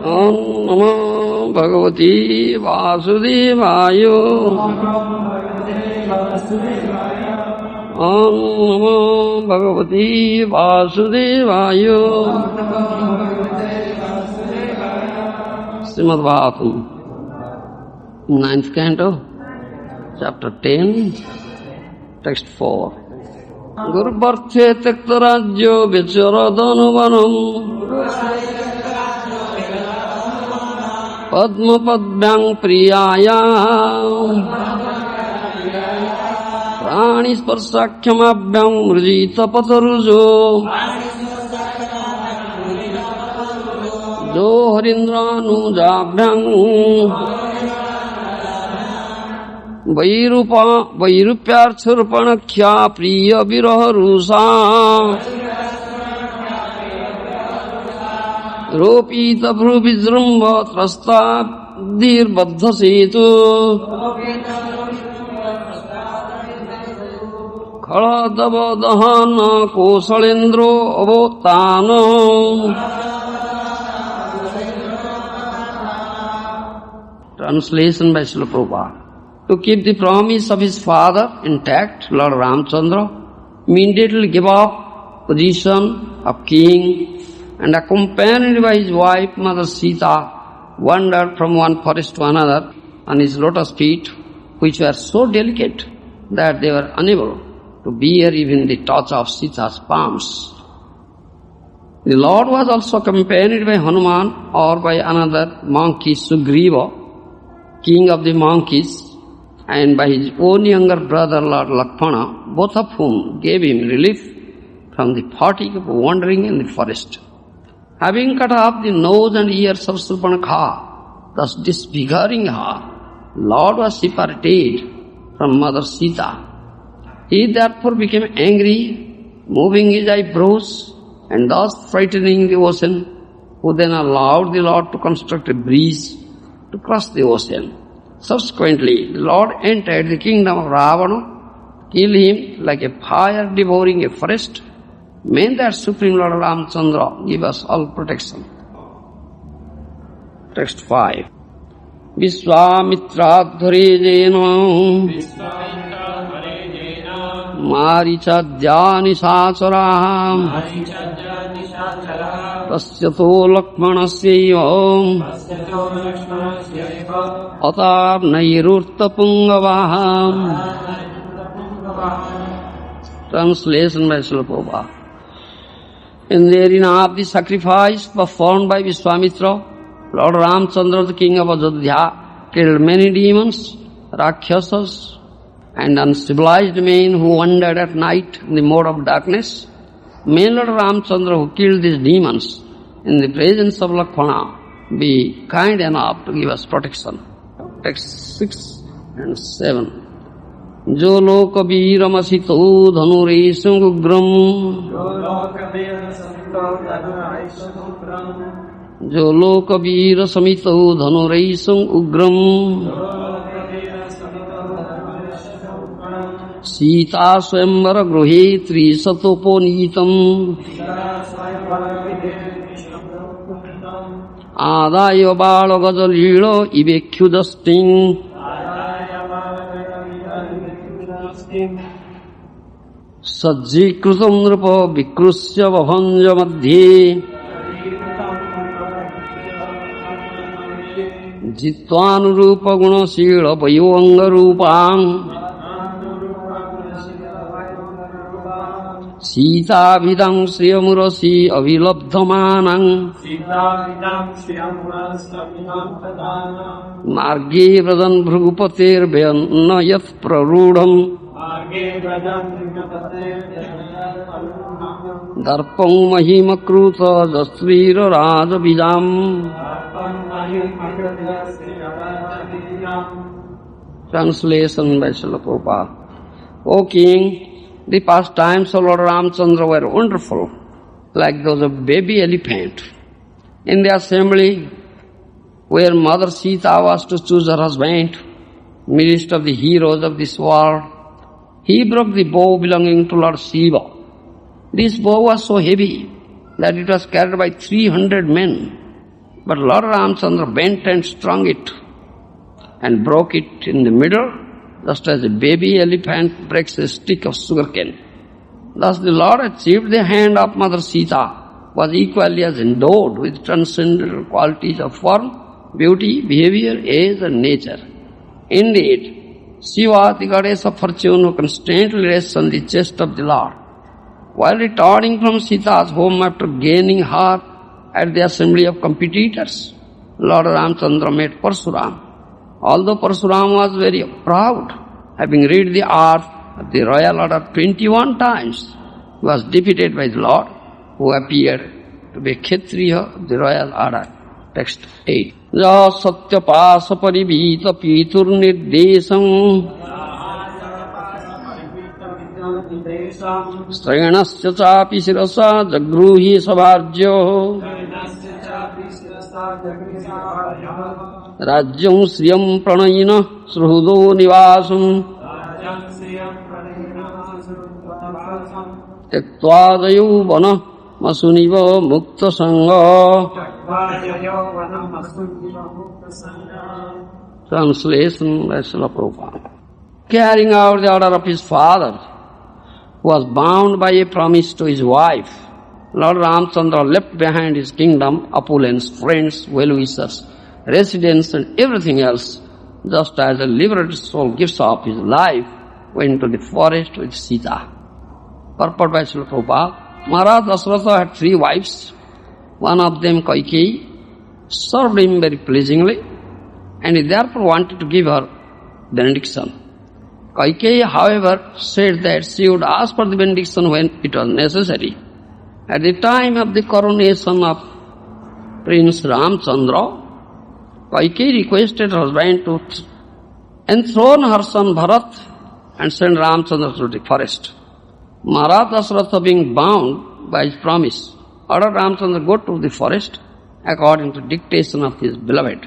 Om Namo Bhagavati Vasudevaya. Om Namo Bhagavati Vasudevaya. Srimad Bhagavatam, 9th canto, chapter 10, text 4. Gurubharthe tektarajyo vicharadhanuvanam padmapadvyang priyayam prani sparsakhyamabhyang mrujita patarujo jo harindranujaabhyang वैरूप्यार्थर्पणख्या प्रिय विरह रुषा रोपित भ्रु विजृंभ त्रस्ता दीर्बद्ध सेतु खलदव दहन कौशलेन्द्रो अवोत्तान Translation by Srila Prabhupada. To keep the promise of his father intact, Lord Ramchandra immediately gave up position of king and accompanied by his wife Mother Sita wandered from one forest to another on his lotus feet, which were so delicate that they were unable to bear even the touch of Sita's palms. The Lord was also accompanied by Hanuman or by another monkey Sugriva, king of the monkeys, and by his own younger brother Lord Lakshmana, both of whom gave him relief from the fatigue of wandering in the forest. Having cut off the nose and ears of Surpanakha, thus disfiguring her, Lord was separated from Mother Sita. He therefore became angry, moving his eyebrows and thus frightening the ocean, who then allowed the Lord to construct a bridge to cross the ocean. Subsequently, the Lord entered the kingdom of Ravana, killed him like a fire devouring a forest. May that Supreme Lord Ramchandra give us all protection. Text 5. Vishwamitra-dhvarejena Maricha-dhyani sachara Tasyato lakmanasya Atar nairurta pungavaham. Translation by Srila Prabhupada. In the arena of the sacrifice performed by Vishwamitra, Lord Ramchandra, the king of Ajodhya, killed many demons, rakshasas, and uncivilized men who wandered at night in the mode of darkness. May Lord Ramchandra, who killed these demons in the presence of Lakshmana, be kind enough to give us protection. Text 6 and 7. Jo lokabiramasito dhanuresam ugram Jo lokabirasamito dhanuresam ugram Sita swayamvara gruhe trisatoponitam Adaya bala gajalila ibekhyudasting Sajjikrutam nrupa vikrusya vabhanja madhye Jitvanurupa gunasila vayovanga rupam Sita vidang sriyamurasi avilabdhamanang Marge vradan bhrugupatir vyanayat prarudham Darpang mahimakruta jasvira rajabijam Translation by Srila Prabhupada. O King, the pastimes of Lord Ramchandra were wonderful, like those of baby elephant. In the assembly where Mother Sita was to choose her husband, midst of the heroes of this world, he broke the bow belonging to Lord Shiva. This bow was so heavy that it was carried by 300 men. But Lord Ramchandra bent and strung it and broke it in the middle, just as a baby elephant breaks a stick of sugarcane. Thus the Lord achieved the hand of Mother Sita, was equally as endowed with transcendental qualities of form, beauty, behavior, age and nature. Indeed, Shiva, the goddess of fortune, who constantly rests on the chest of the Lord, while returning from Sita's home after gaining her at the assembly of competitors, Lord Ramchandra met Parsuram. Although Parsuram was very proud, having rid the earth of the royal order 21 times, he was defeated by the Lord, who appeared to be Kshatriya of the royal order. Text 8. Ja satyapasa parivita pitur nirdesam Strayanasya chapi sirasa jagruhi sabharjo Rajyam sriyam pranayina sruhudo nivasam Tektva vana masuniva mukta sangha. Translation by Srila Prabhupada. Carrying out the order of his father, who was bound by a promise to his wife, Lord Ramchandra left behind his kingdom, opulence, friends, well-wishers, residence and everything else, just as a liberated soul gives up his life, went to the forest with Sita. Purport by Srila Prabhupada. Maharaj Dasratha had 3 wives. One of them, Kaikeyi, served him very pleasingly, and he therefore wanted to give her benediction. Kaikeyi, however, said that she would ask for the benediction when it was necessary. At the time of the coronation of Prince Ramchandra, Kaikeyi requested her husband to enthrone her son Bharat and send Ramchandra to the forest. Maharaj Dasratha, being bound by his promise, ordered Ramchandra go to the forest according to dictation of his beloved.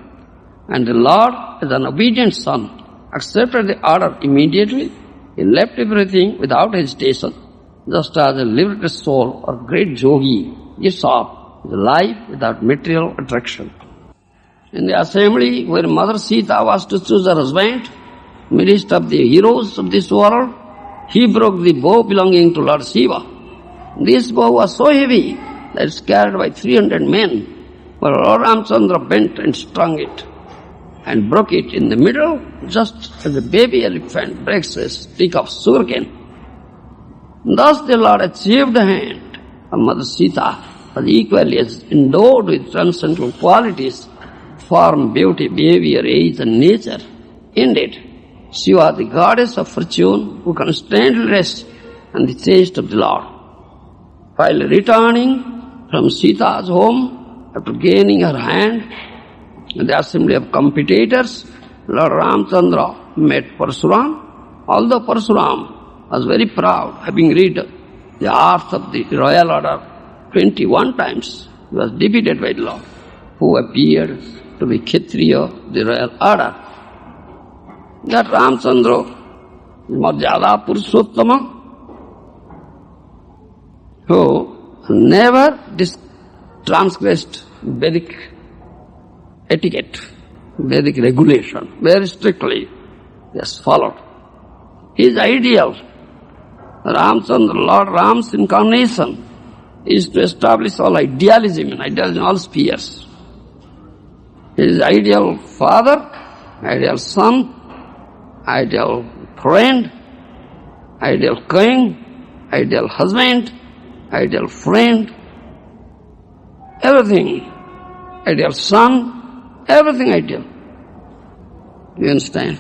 And the Lord, as an obedient son, accepted the order immediately. He left everything without hesitation, just as a liberated soul or great yogi gives up his life without material attraction. In the assembly where Mother Sita was to choose her husband, midst of the heroes of this world, he broke the bow belonging to Lord Shiva. This bow was so heavy that it was carried by 300 men, but Lord Ramchandra bent and strung it and broke it in the middle, just as a baby elephant breaks a stick of sugarcane. Thus the Lord achieved the hand of Mother Sita, was equally as endowed with transcendental qualities, form, beauty, behavior, age and nature. Indeed, she was the goddess of fortune, who constantly rests on the chest of the Lord. While returning from Sita's home, after gaining her hand in the assembly of competitors, Lord Ramchandra met Parsuram. Although Parsuram was very proud, having rid the earth of the royal order 21 times, he was defeated by the Lord, who appeared to be Kshatriya of the royal order. That Ramchandra, Marjada Purushottama, who never transgressed Vedic etiquette, Vedic regulation, very strictly, he has followed. His ideal, Ramchandra, Lord Ram's incarnation, is to establish all idealism in all spheres. His ideal father, ideal son, ideal friend, ideal king, ideal husband, ideal friend, everything, ideal son, everything ideal. You understand?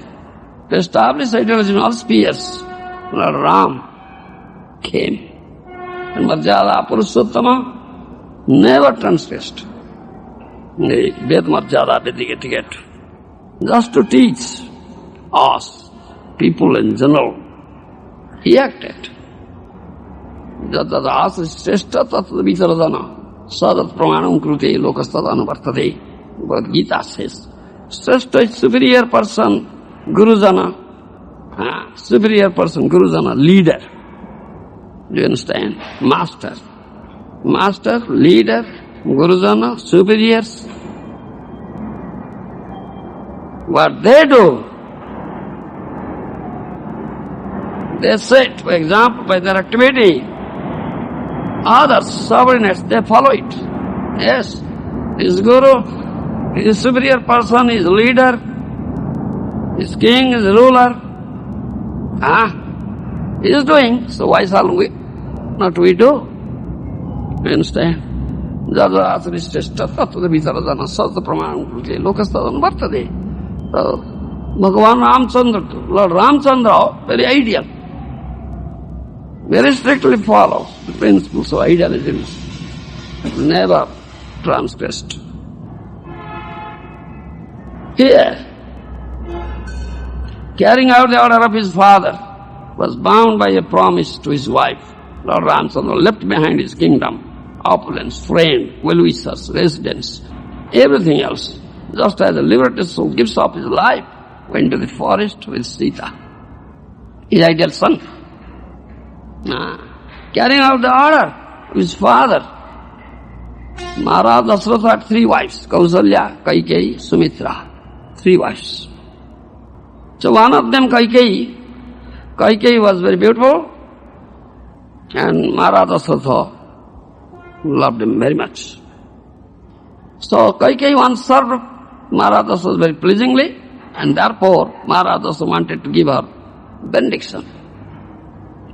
To establish idealism in all spheres, Lord Ram came. And Marjada Purushottama never transgressed the Ved Marjada, Vedic etiquette, just to teach us, people in general. He acted. Jadadasa shrestha tattva vicharadana sadat pramanam krute lokastadana vartate. Bhagavad Gita says, Shrestha is superior person, Gurujana. Superior person, Gurujana, leader. Do you understand? Master. Master, leader, Gurujana, superiors, What they do, they sit, for example, by their activity. Others, subordinates, they follow it. Yes, his guru, his superior person, his leader, his king, his ruler. He is doing, so why shall we not we do? You understand? Jaja tattva vitarajana satya pramanam lokastadam vartade. So, Bhagavan Ramchandra, Lord Ramchandra, very ideal. Very strictly follow the principles of idealism. Never transgressed. Here, carrying out the order of his father, was bound by a promise to his wife. Lord Ramchandra left behind his kingdom, opulence, friend, well-wishers, residence, everything else. Just as a liberated soul gives up his life, went to the forest with Sita, his ideal son. Carrying out the order of his father, Maharaj Dasratha had 3 wives, Kausalya, Kaikeyi, Sumitra, 3 wives. So one of them, Kaikeyi was very beautiful, and Maharaj Dasratha loved him very much. So Kaikeyi once served Maharaj Dasratha very pleasingly, and therefore Maharaj Dasratha wanted to give her benediction.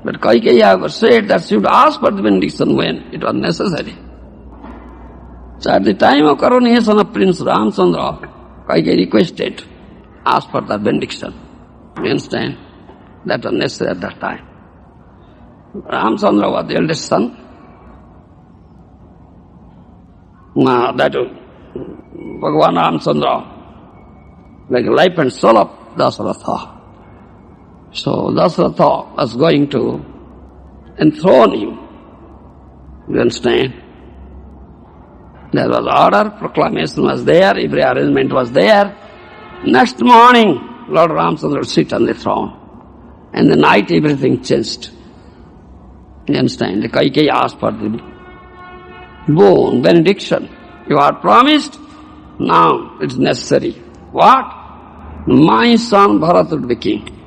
But Kaikeyi however said that she would ask for the benediction when it was necessary. So at the time of coronation of Prince Ramchandra, Kaikeyi requested, asked for the benediction. You understand? That was necessary at that time. Ramchandra was the eldest son. That Bhagavan Ramchandra, like life and soul of Dasratha. So Dasratha was going to enthrone him. You understand? There was order, proclamation was there, every arrangement was there. Next morning, Lord Ramchandra would sit on the throne. And the night everything changed. You understand? The Kaikeyi asked for the boon, benediction. You are promised, now it is necessary. What? My son Bharat would be king.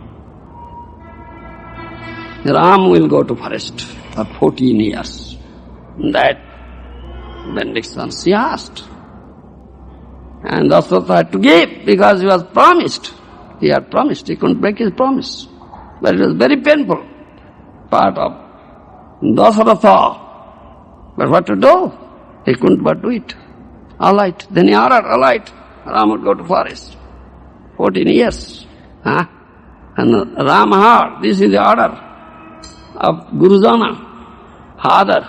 Ram will go to forest for 14 years. That benediction she asked. And Dasratha had to give because he was promised. He had promised, he couldn't break his promise. But it was very painful part of Dasratha. But what to do? He couldn't but do it. All right. Then he ordered, all right, Ram would go to forest. 14 years. And Ram heard, this is the order of Gurujana, father.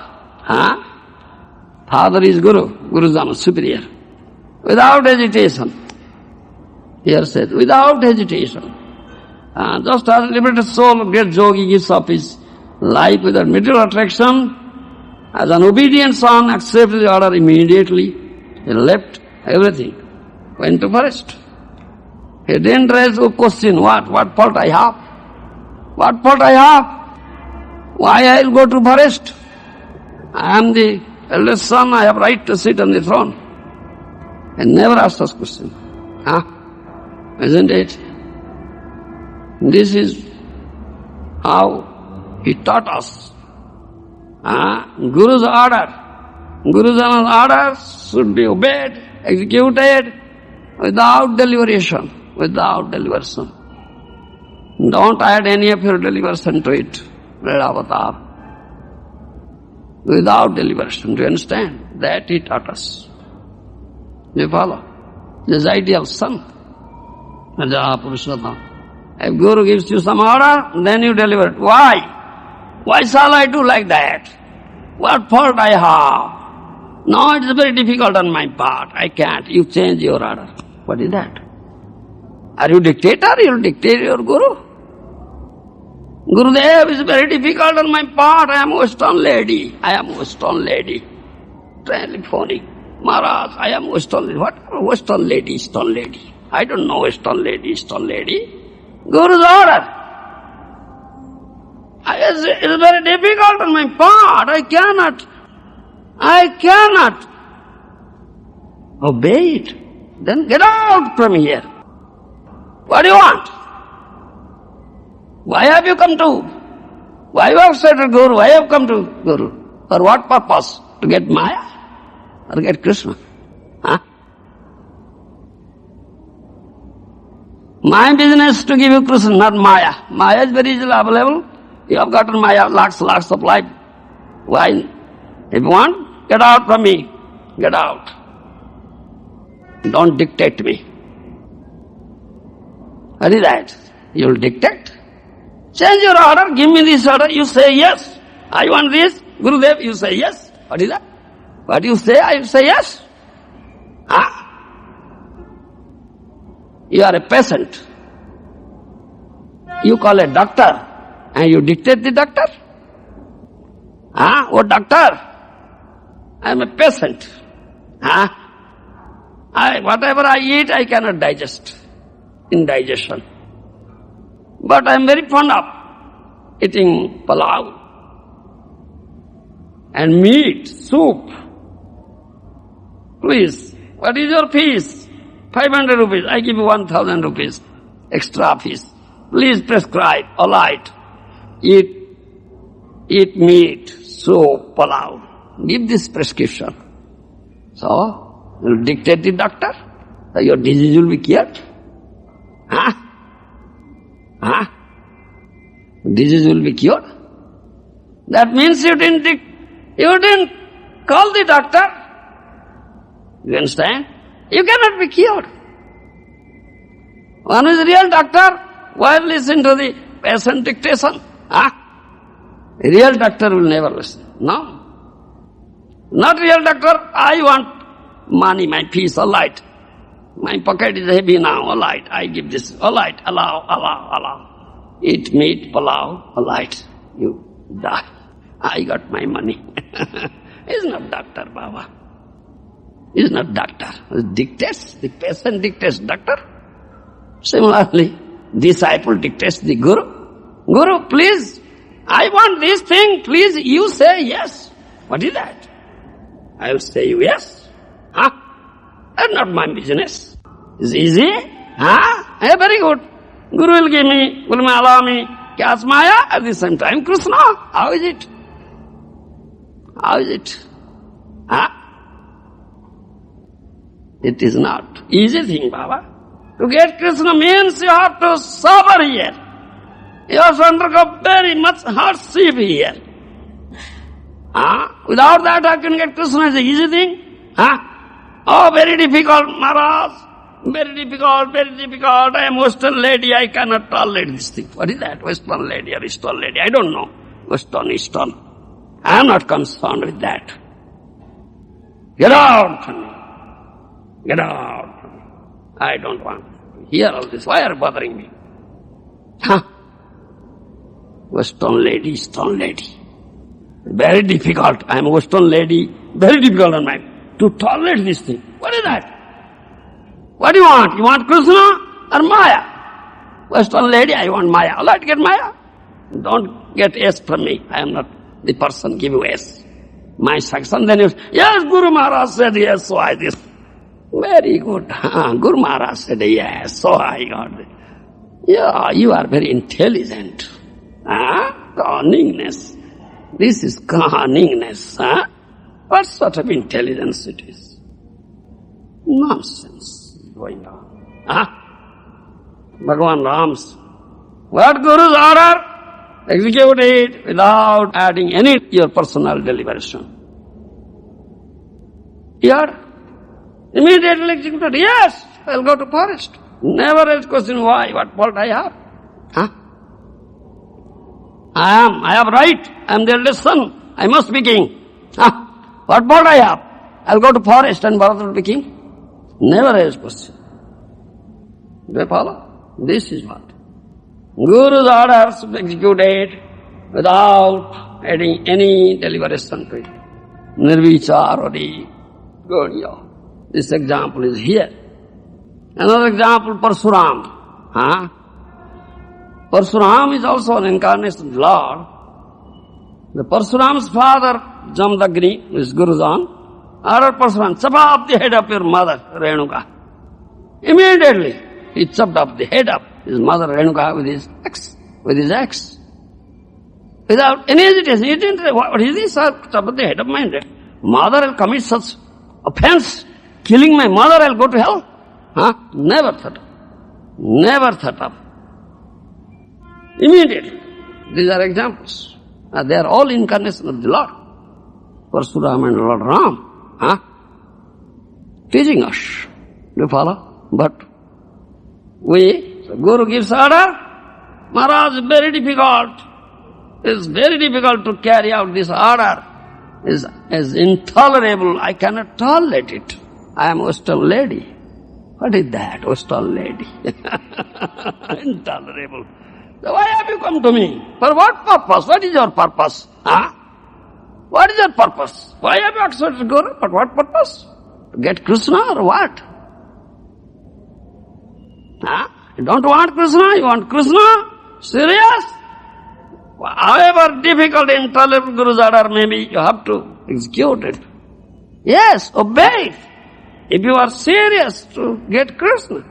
Father is Guru, Gurujana, superior. Without hesitation. Here says, without hesitation. Just as a liberated soul, great yogi gives up his life without material attraction, as an obedient son accepted the order immediately. He left everything, went to forest. He didn't raise a question, what fault I have? What fault I have? Why I will go to forest? I am the eldest son, I have right to sit on the throne. And never asked us question. Isn't it? This is how he taught us. Guru's order. Gurujana's orders should be obeyed, executed without deliberation. Without deliberation. Don't add any of your deliberation to it. Red avatar. Without deliberation. Do you understand? That he taught us. You follow? This idea of son. If Guru gives you some order, then you deliver it. Why? Why shall I do like that? What fault I have? No, it is very difficult on my part. I can't. You change your order. What is that? Are you dictator? You will dictate your Guru? Gurudev is very difficult on my part. I am Western lady. I am Western lady. Telephonic. Maharaj, I am Western lady. What? Western lady, Eastern lady. I don't know Western lady, Eastern lady. Guru's order. It is very difficult on my part. I cannot obey it. Then get out from here. What do you want? Why have you come to? Why you have said to Guru? Why have you come to Guru? For what purpose? To get Maya? Or get Krishna? Huh? My business to give you Krishna, not Maya. Maya is very easily available. You have gotten Maya, lots of life. Why? If you want, get out from me. Get out. Don't dictate me. What is that? You will dictate? Change your order, give me this order, you say yes. I want this. Gurudev, you say yes. What is that? What you say, I say yes. Huh? You are a patient. You call a doctor and you dictate the doctor. Huh? Oh doctor, I am a patient. Huh? Whatever I eat, I cannot digest. Indigestion. But I am very fond of eating palau and meat, soup. Please, what is your fees? 500 rupees. I give you 1,000 rupees. Extra fees. Please prescribe. All right. Eat meat, soup, palau. Give this prescription. So, you dictate the doctor. So your disease will be cured. Huh? Huh? Disease will be cured. That means you didn't call the doctor. You understand? You cannot be cured. One is real doctor, why listen to the patient dictation? Huh? A real doctor will never listen. No. Not real doctor, I want money, my fees, all right. My pocket is heavy now, all right, I give this, all right, allow. Eat meat, palau, all right, you die. I got my money. He's not doctor, Baba. He's not doctor. He dictates, the patient dictates doctor. Similarly, disciple dictates the Guru. Guru, please, I want this thing, please, you say yes. What is that? I will say yes. Huh? That's not my business. It's easy. Huh? Hey, very good. Guru will give me, Guru will allow me. Catch Maya, at the same time Krishna. How is it? How is it? Huh? It is not easy thing, Baba. To get Krishna means you have to suffer here. You have to undergo very much hardship here. Without that I can get Krishna is an easy thing. Oh, very difficult, Maharaj. Very difficult, very difficult. I am Western lady, I cannot tolerate this thing. What is that? Western lady or Eastern lady? I don't know. Western, Eastern. I am not concerned with that. Get out from me. Get out from me. I don't want to hear all this. Why are you bothering me? Western lady, Eastern lady. Very difficult. I am a Western lady. Very difficult on my to tolerate this thing. What is that? What do you want? You want Krishna or Maya? Western lady, I want Maya. All right, get Maya. Don't get S from me. I am not the person give you S. My section, then you say, yes, Guru Maharaj said yes, so I this. Very good. Guru Maharaj said yes, so I got it. Yeah, you are very intelligent. Cunningness. This is cunningness. What sort of intelligence it is? Nonsense going on. Bhagavan Ram's. What Guru's order? Execute it without adding any your personal deliberation. Here, immediately executed. Yes, I'll go to forest. Never ask question why, what fault I have. I have right. I am the eldest son. I must be king. What fault I have? I'll go to forest and Bharata will be king. Never ask question. Do you follow? This is what. Guru's orders executed without adding any deliberation to it. Nirvicharari Gaudiya. This example is here. Another example, Parsuram. Parsuram is also an incarnation of Lord. The Parsuram's father, Jamdagni, is Gurujan, ordered Parsuram, chop off the head of your mother, Renuka. Immediately, he chopped off the head of his mother Renuka with his axe. Without any hesitation. He didn't say, what is this? Chop off the head of my mother. I'll commit such offense. Killing my mother, I'll go to hell. Never thought of. Never thought of. Immediately. These are examples. They are all incarnation of the Lord. Parshurama and Lord Ram. Teaching us. Do you follow? But Guru gives order. Maharaj, very difficult. It's very difficult to carry out this order. It's intolerable. I cannot tolerate it. I am Western lady. What is that, Western lady? Intolerable. So why have you come to me? For what purpose? What is your purpose? What is your purpose? Why have you accepted Guru? For what purpose? To get Krishna or what? You don't want Krishna? You want Krishna? Serious? However difficult, intolerable Guru's order may be, you have to execute it. Yes, obey it. If you are serious to get Krishna.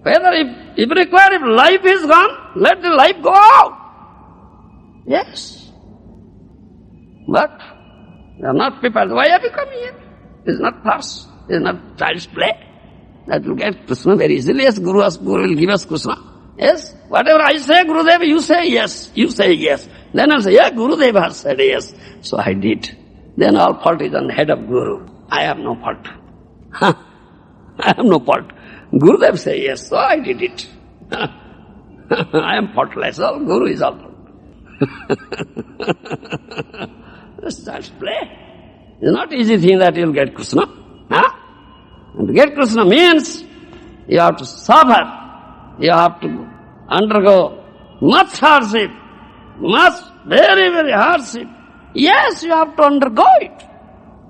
Whether if required, if life is gone, let the life go out. Yes. But you are not prepared. Why have you come here? It's not farce. It's not child's play. That will get Krishna very easily. Yes, Guru will give us Krishna. Yes. Whatever I say, Gurudev, you say yes. You say yes. Then I'll say, yeah, Gurudev has said yes. So I did. Then all fault is on the head of Guru. I have no fault. I have no fault. Gurudev say yes, so I did it. I am faultless. All Guru is all fault. That's play. It's not easy thing that you'll get Krishna. And to get Krishna means you have to suffer. You have to undergo much hardship. Very, very hardship. Yes, you have to undergo it.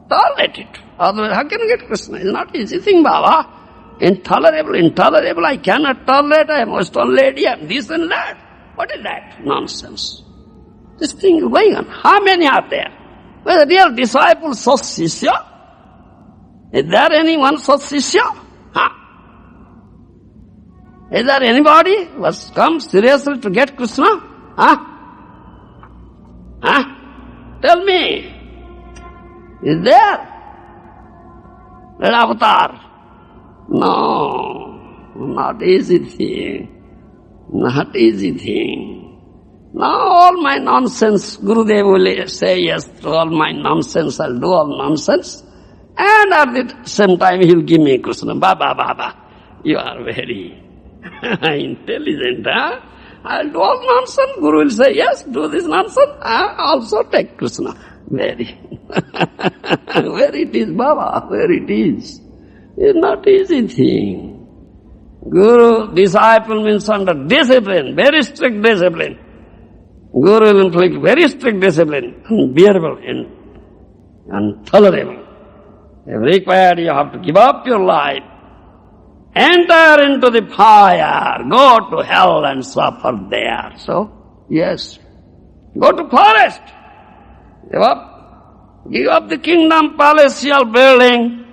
Tolerate it. Otherwise, how can you get Krishna? It's not easy thing, Baba. Intolerable. I cannot tolerate. I am Western lady. I am this and that. What is that? Nonsense. This thing is going on. How many are there? Well, the real disciples, such Sishya? Is there anyone such Sishya? Is there anybody who has come seriously to get Krishna? Tell me. Is there? That avatar? No, not easy thing. Not easy thing. Now all my nonsense, Gurudev will say yes to all my nonsense, I'll do all nonsense. And at the same time he'll give me Krishna. Baba, you are very intelligent, I'll do all nonsense. Guru will say, yes, do this nonsense. Also take Krishna. Very. Where it is, Baba, where it is. It's not easy thing. Guru, disciple means under discipline, very strict discipline. Guru will inflict very strict discipline, unbearable and intolerable. If required, you have to give up your life, enter into the fire, go to hell and suffer there. So, yes, go to forest, give up the kingdom, palatial building,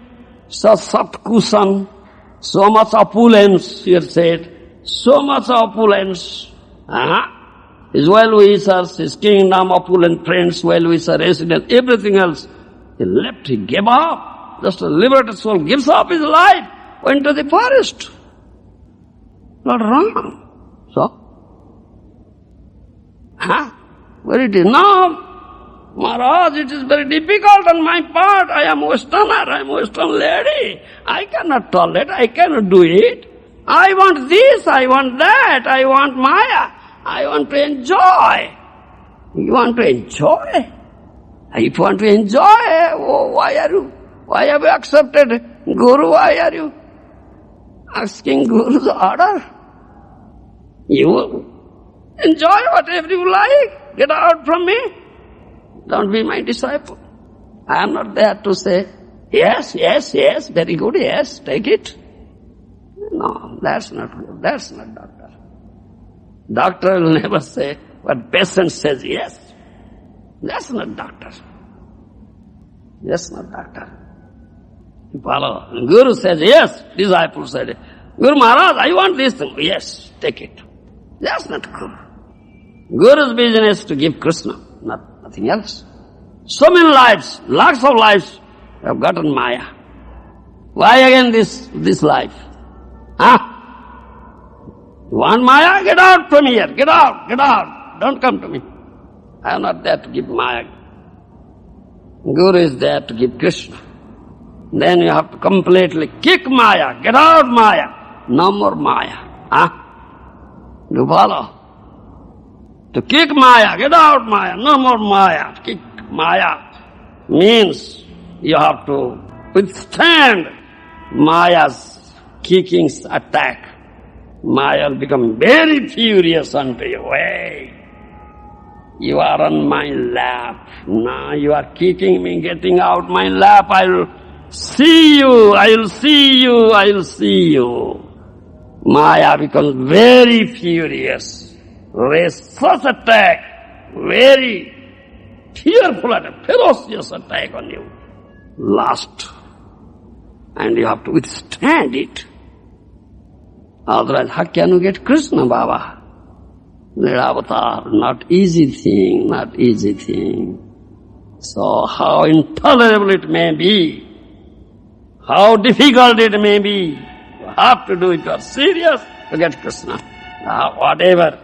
so soft cushion, so much opulence, he said, so much opulence. His well-wishers, his kingdom, opulent friends, well-wisher, residents, everything else. He left, he gave up. Just a liberated soul gives up his life, went to the forest. Not wrong. So, where it is now, Maharaj, it is very difficult on my part. I am Westerner, I am Western lady. I cannot tolerate, I cannot do it. I want this, I want that, I want Maya. I want to enjoy. You want to enjoy? If you want to enjoy, why have you accepted Guru? Why are you asking Guru's order? You enjoy whatever you like. Get out from me. Don't be my disciple. I am not there to say, yes, very good, yes, take it. No, that's not good. That's not doctor. Doctor will never say what patient says yes. That's not doctor. That's not doctor. You follow. Guru says yes, disciple said Guru Maharaj, I want this thing. Yes, take it. That's not Guru. Guru's business is to give Krishna, nothing else. So many lives, lakhs of lives have gotten Maya. Why again this life? Huh? You want Maya? Get out from here. Get out. Get out. Don't come to me. I am not there to give Maya. Guru is there to give Krishna. Then you have to completely kick Maya. Get out Maya. No more Maya. Huh? You follow? To kick Maya. Get out Maya. No more Maya. Kick Maya means you have to withstand Maya's kicking's attack. Maya will become very furious unto you. Hey, you are on my lap. Now you are kicking me, getting out my lap. I will see you. I will see you. I will see you. Maya becomes very furious. Raise such attack. Very fearful attack. Ferocious attack on you. Last. And you have to withstand it. Otherwise, how can you get Krishna, Baba? The avatar, not easy thing, not easy thing. So how intolerable it may be, how difficult it may be, you have to do it. You are serious to get Krishna. Whatever.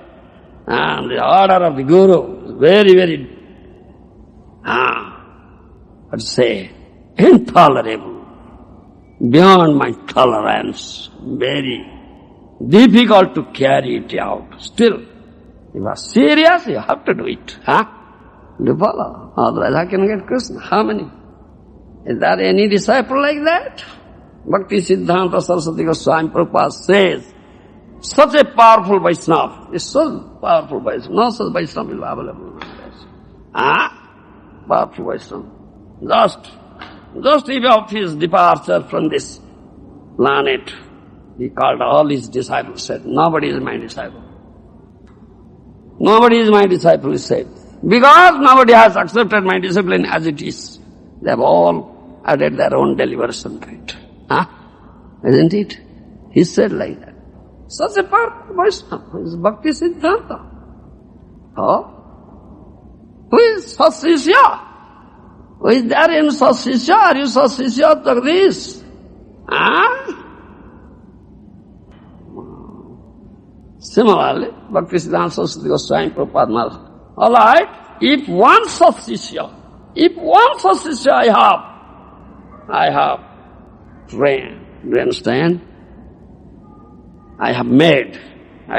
And the order of the Guru is very, very, let's say, intolerable. Beyond my tolerance, very difficult to carry it out. Still, if you are serious, you have to do it. You follow. Otherwise, how can you get Krishna? How many? Is there any disciple like that? Bhakti Siddhanta Saraswati Goswami Prabhupada says, such a powerful Vaishnava, is so powerful Vaishnava, no such Vaishnava is available nowadays. Powerful Vaishnava. Just even of his departure from this planet, he called all his disciples, said, nobody is my disciple. Nobody is my disciple, he said. Because nobody has accepted my discipline as it is. They have all added their own deliberation to it. Isn't it? He said like that. Such a powerful Vaishnava is Bhakti Siddhanta. Who is Sasishya? Who is there in Sasishya? Are you Sasishya Jagdish? Similarly, Bhakti Siddhanta Saraswati Goswami Prabhupada Maharaj. All right, if one Sasishya I have trained, do you understand? I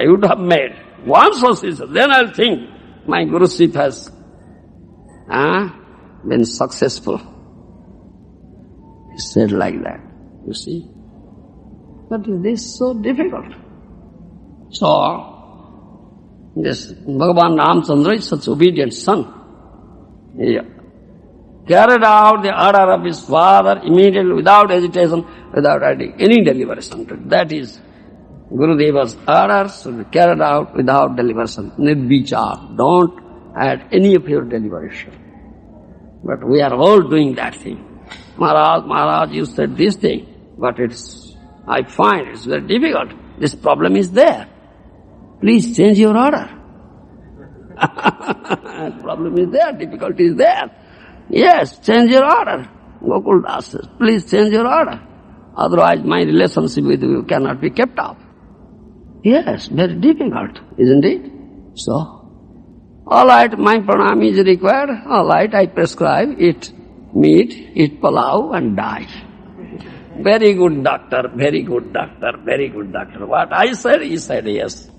would have made one Sasishya, then I'll think my Guruship has been successful. He said like that, you see. But this is so difficult. So, this Bhagavan Ramchandra is such obedient son. He carried out the order of his father immediately, without hesitation, without adding any deliberation to it. That is Gurudeva's orders to be carried out without deliberation. Nirvichar. Don't add any of your deliberation. But we are all doing that thing. Maharaj, you said this thing, but I find it's very difficult. This problem is there. Please change your order. Problem is there, difficulty is there. Yes, change your order. Gokul Das says, please change your order. Otherwise my relationship with you cannot be kept up. Yes, very difficult, isn't it? So, all right, my pranam is required. All right, I prescribe, eat meat, eat palau and die. Very good doctor, very good doctor, very good doctor. What I said, he said yes.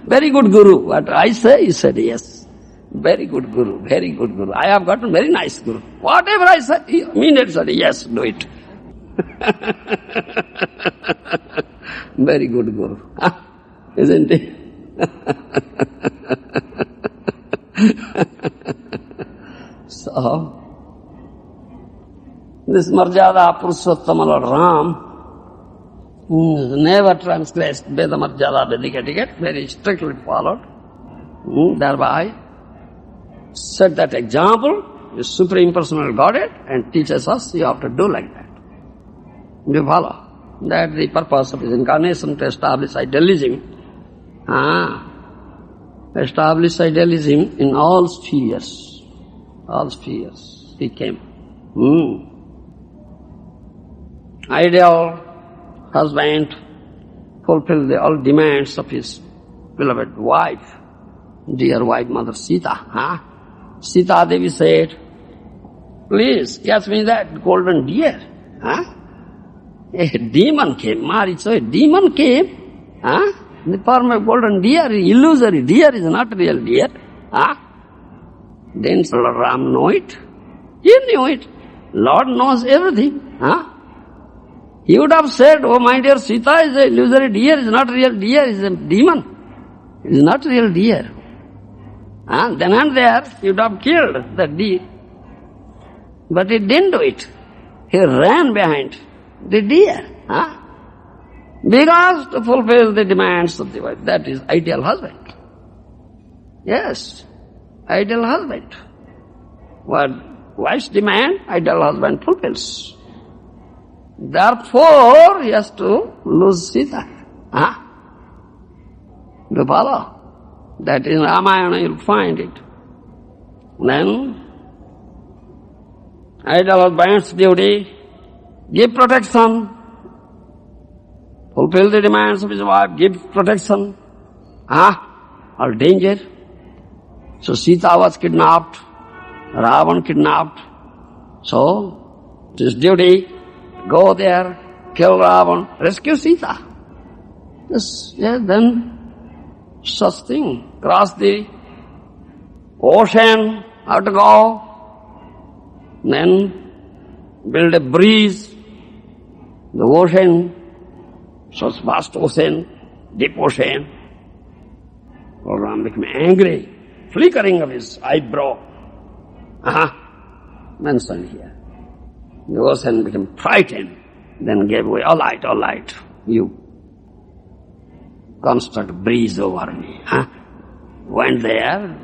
Very good Guru. What I say, he said yes. Very good Guru, very good Guru. I have gotten very nice Guru. Whatever I said, he immediately said yes, do it. Very good Guru. Isn't it? So, this Marjada Purushottama Lord Ram never transgressed Veda Marjada Vedic etiquette, very strictly followed. Thereby set that example, the Supreme Personal Godhead, and teaches us you have to do like that. You follow? That's the purpose of his incarnation, to establish idealism. Establish idealism in all spheres. All spheres he came. Ideal husband fulfilled all demands of his beloved wife, dear wife Mother Sita. Sita Devi said, please catch me that golden deer. A demon came, Maricha, a demon came. In the form of golden deer, illusory deer is not real deer. Then Lord Ram know it. He knew it. Lord knows everything. He would have said, oh my dear Sita is a illusory deer, is not real deer, is a demon. It is not real deer. Then and there, he would have killed the deer. But he didn't do it. He ran behind the deer. Because to fulfill the demands of the wife. That is ideal husband. Yes, ideal husband. What wife's demand, ideal husband fulfills. Therefore, he has to lose Sita. Do you follow? That in Ramayana you'll find it. Then, ideal husband's duty, give protection, fulfill the demands of his wife, give protection, or danger. So Sita was kidnapped, Ravan kidnapped. So, his duty, go there, kill Ravan, rescue Sita. Yes, then such thing, cross the ocean, have to go, then build a bridge, the ocean, such vast ocean, deep ocean. Lord Ram became angry, flickering of his eyebrow. Mentioned here. The ocean became frightened, then gave way, all right, you construct a bridge over me. Went there,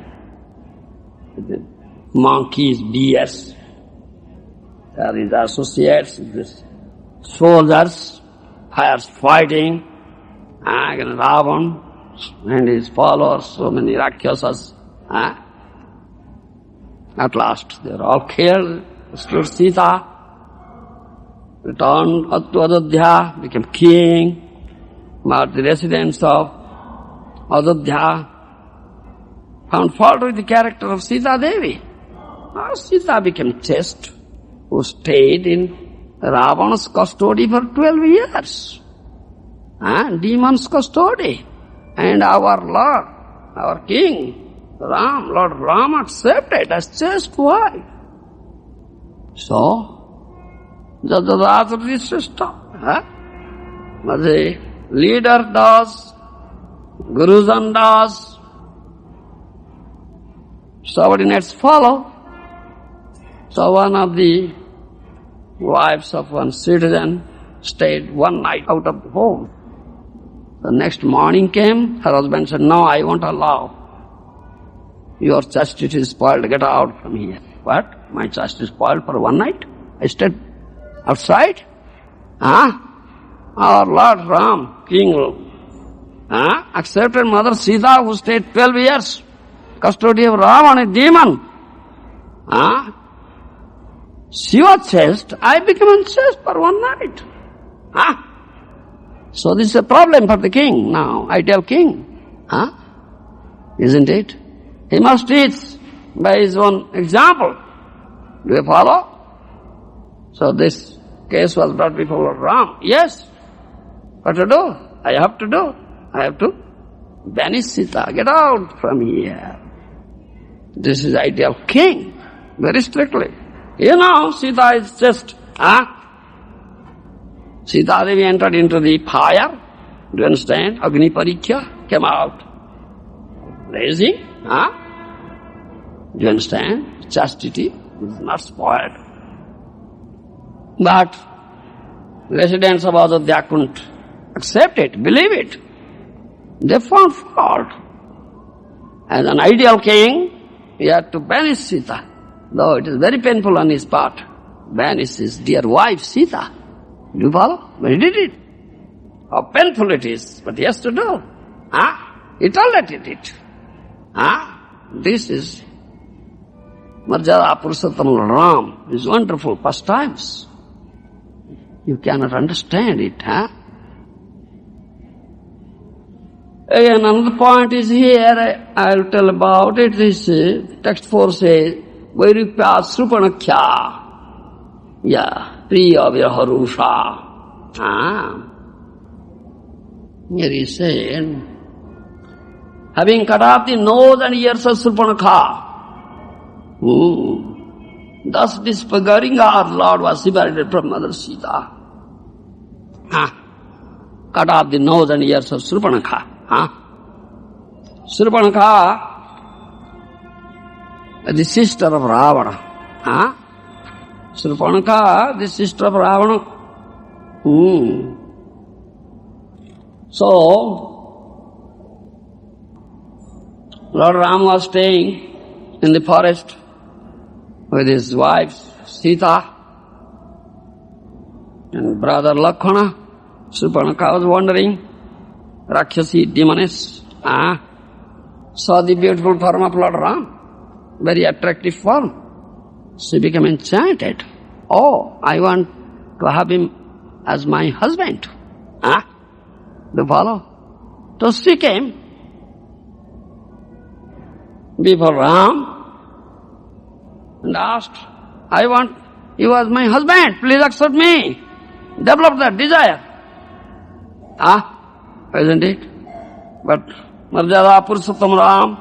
the monkeys, deers, his associates, these soldiers, fires fighting, against Ravan and his followers, so many Rakshasas. At last, they were all killed. Stood Sita, returned to Ayodhya, became king, but the residents of Ayodhya found fault with the character of Sita Devi. Sita became chaste, who stayed in Ravana's custody for 12 years. Demon's custody. And our Lord, our King, Lord Ram accepted as chaste wife. So, the system. What the leader does, Gurujan does, subordinates follow. So one of the wives of one citizen stayed one night out of the home. The next morning came, her husband said, no, I won't allow. Your chastity is spoiled, get out from here. What? My chastity is spoiled for one night? I stayed outside? Our Lord Ram, King, accepted Mother Sita, who stayed 12 years, custody of Ravan, a demon. She was chaste, I became unchaste for one night. So this is a problem for the king now, ideal king. Isn't it? He must teach by his own example. Do you follow? So this case was brought before Lord Ram. Yes. What to do? I have to do. I have to banish Sita. Get out from here. This is ideal king. Very strictly. You know, Sita is just, Sita Devi entered into the fire. Do you understand? Agni Pariksha came out. Blazing. Do you understand? Chastity is not spoiled. But residents of Ayodhya couldn't accept it, believe it. They found fault. As an ideal king, he had to banish Sita, though it is very painful on his part. Banish his dear wife Sita. Do you follow? But he did it. How painful it is, but he has to do. He tolerated it. This is Marjada Purushottam Lord Ram, his wonderful pastimes. You cannot understand it, Again, another point is here, I will tell about it. This text 4 says, Vairupya Srupanakya, Priya Virharusha. Here he said, having cut off the nose and ears of Surpanakha, thus disfiguring our Lord was separated from Mother Sita. Cut off the nose and ears of Surpanakha. Surpanakha, the sister of Ravana. Surpanakha, the sister of Ravana. So, Lord Ram was staying in the forest with his wife Sita and brother Lakshmana. Surpanakha was wandering. Rakshasi, demoness, saw the beautiful form of Lord Ram, very attractive form. She became enchanted. Oh, I want to have him as my husband. Do you follow? So she came before Ram and asked, I want you as my husband, please accept me. Develop that desire. Isn't it? But Marjada Purushottam Ram,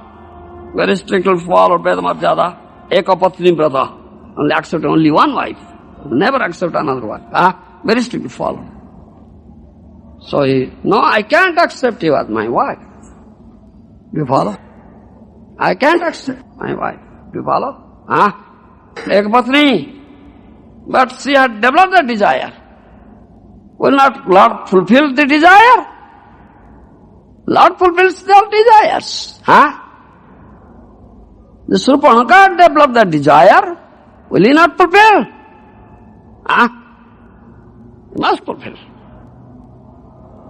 very strictly followed by the Marjada, Eka Patni Vrata, only accept only one wife, never accept another wife. Very strictly followed. So no, I can't accept you as my wife. Do you follow? I can't accept my wife. Do you follow? Eka Patni. But she had developed the desire. Will not Lord fulfill the desire? Lord fulfills their desires. The Surpanakha developed the desire. Will he not fulfill? He must fulfill.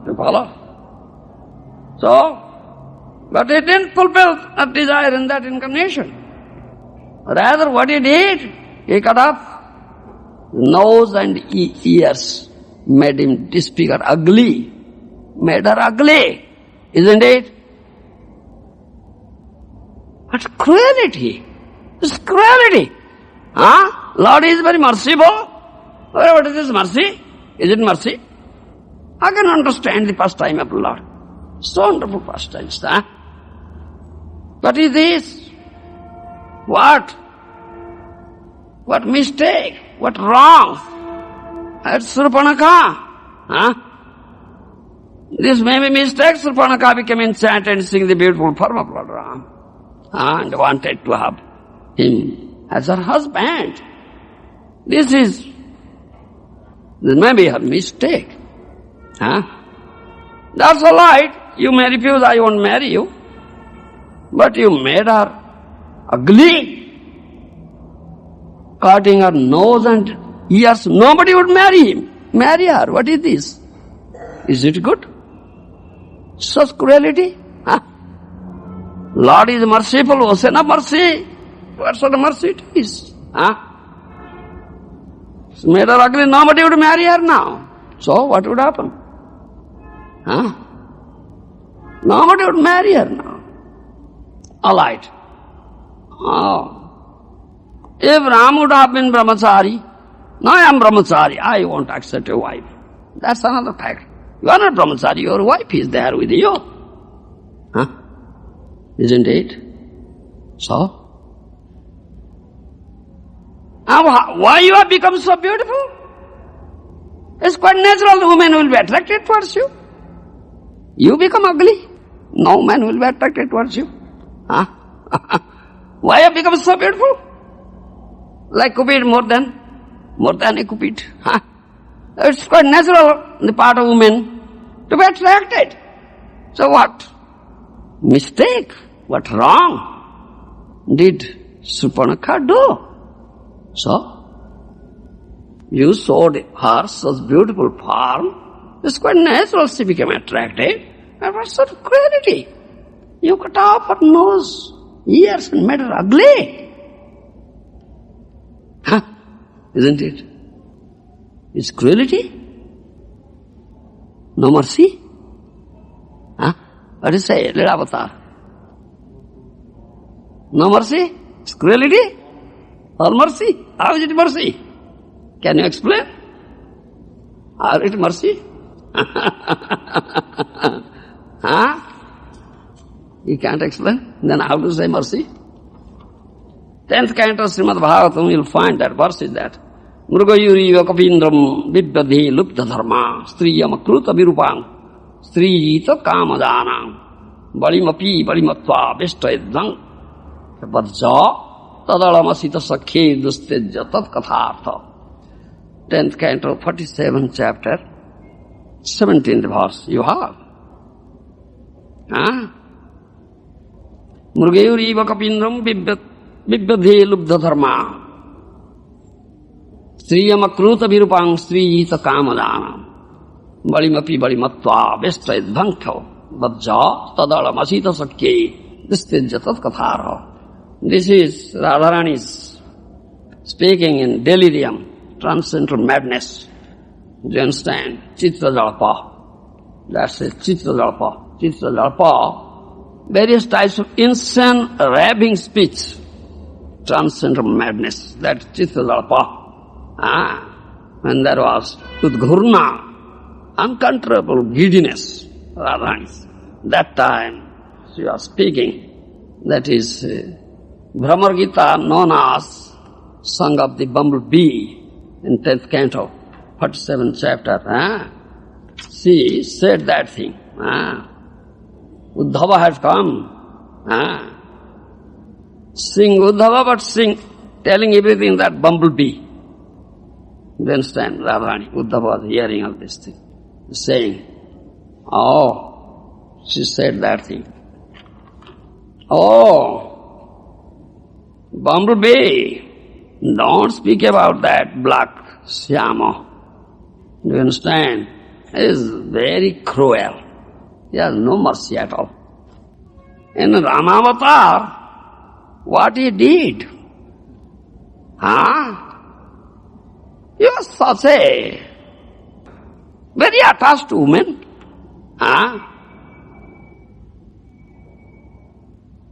You follow? So, but he didn't fulfill that desire in that incarnation. Rather, what he did, he cut off nose and ears, made him disfigure, ugly, made her ugly. Isn't it? What cruelty! It's cruelty! Lord is very merciful. What is this mercy? Is it mercy? I can understand the pastime of the Lord. So wonderful pastimes, But is this? What? What mistake? What wrong? That's Surpanakha. This may be mistake. Surpanakha became enchanted and sing the beautiful form of Lord Ram. And wanted to have him as her husband. This may be her mistake. That's all right. You may refuse, I won't marry you. But you made her ugly. Cutting her nose and ears. Nobody would marry her. What is this? Is it good? Such cruelty? Lord is merciful, ocean of mercy. What sort of mercy it is? Made her ugly, nobody would marry her now. So what would happen? Nobody would marry her now. All right. If Ram would have been brahmachari, now I am brahmachari, I won't accept your wife. That's another fact. You are not brahmachari, your wife is there with you. Isn't it? So? Why you have become so beautiful? It's quite natural the woman will be attracted towards you. You become ugly, no man will be attracted towards you. Why you have become so beautiful? Like Cupid more than a Cupid. It's quite natural on the part of women to be attracted. So what? Mistake? What wrong did Surpanakha do? So, you showed her such beautiful form, It's quite natural she became attracted. And what sort of cruelty? You cut off her nose, ears and made her ugly. Huh? Isn't it? It's cruelty? No mercy? Huh? What do you say, Lila Avatar? No mercy? It's cruelty? Or mercy? How is it mercy? Can you explain? Or it mercy? Huh? You can't explain? Then how to say mercy? 10th canto Srimad Bhagavatam, you'll find that verse is that. Mrugayuri vakapindram vidyadhi lupta dharma striyam akruta virupam strijita kamadanam balimapi balimatva vishtaidang vajja tadalamasita sakhe dustejya tat kathartha. 10th canto, 47th chapter, 17th verse, you have. Mrugayuri vakapindram vidyadhi lupta dharma Striyam akruta virupang strijita kamadanam balimapi balimatva vishtaidvankho vajja tadalamasita sakhe dustejya tat kathartha. This is Radharani's speaking in delirium, transcendental madness. Do you understand? Chitra Jalpa. That's it, Chitra Jalpa. Chitra Jalpa, various types of insane, raving speech. Transcendental madness. That's Chitra Jalpa. When there was Udghurna, uncontrollable giddiness, Radharani's. That time she was speaking. That is Brahma Gita, known as Song of the Bumblebee in 10th canto, 47th chapter. She said that thing. Uddhava has come. Sing Uddhava, but sing, telling everything that bumblebee. You understand, Radharani? Uddhava was hearing all this thing, saying, oh, she said that thing. Oh, bumblebee, don't speak about that black Syama. Do you understand? He is very cruel. He has no mercy at all. In Ramavatar, what he did? He was such a very attached woman.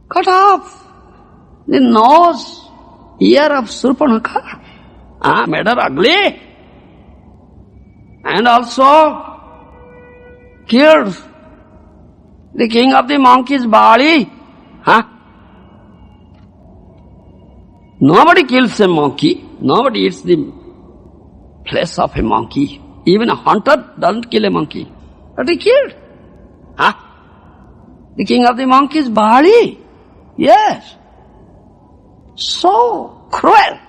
Cut off the nose, ear of Surpanakha. Made her ugly. And also killed the king of the monkeys, Bali. Nobody kills a monkey. Nobody eats the flesh of a monkey. Even a hunter doesn't kill a monkey. But he killed. The king of the monkeys, Bali. Yes. So cruel.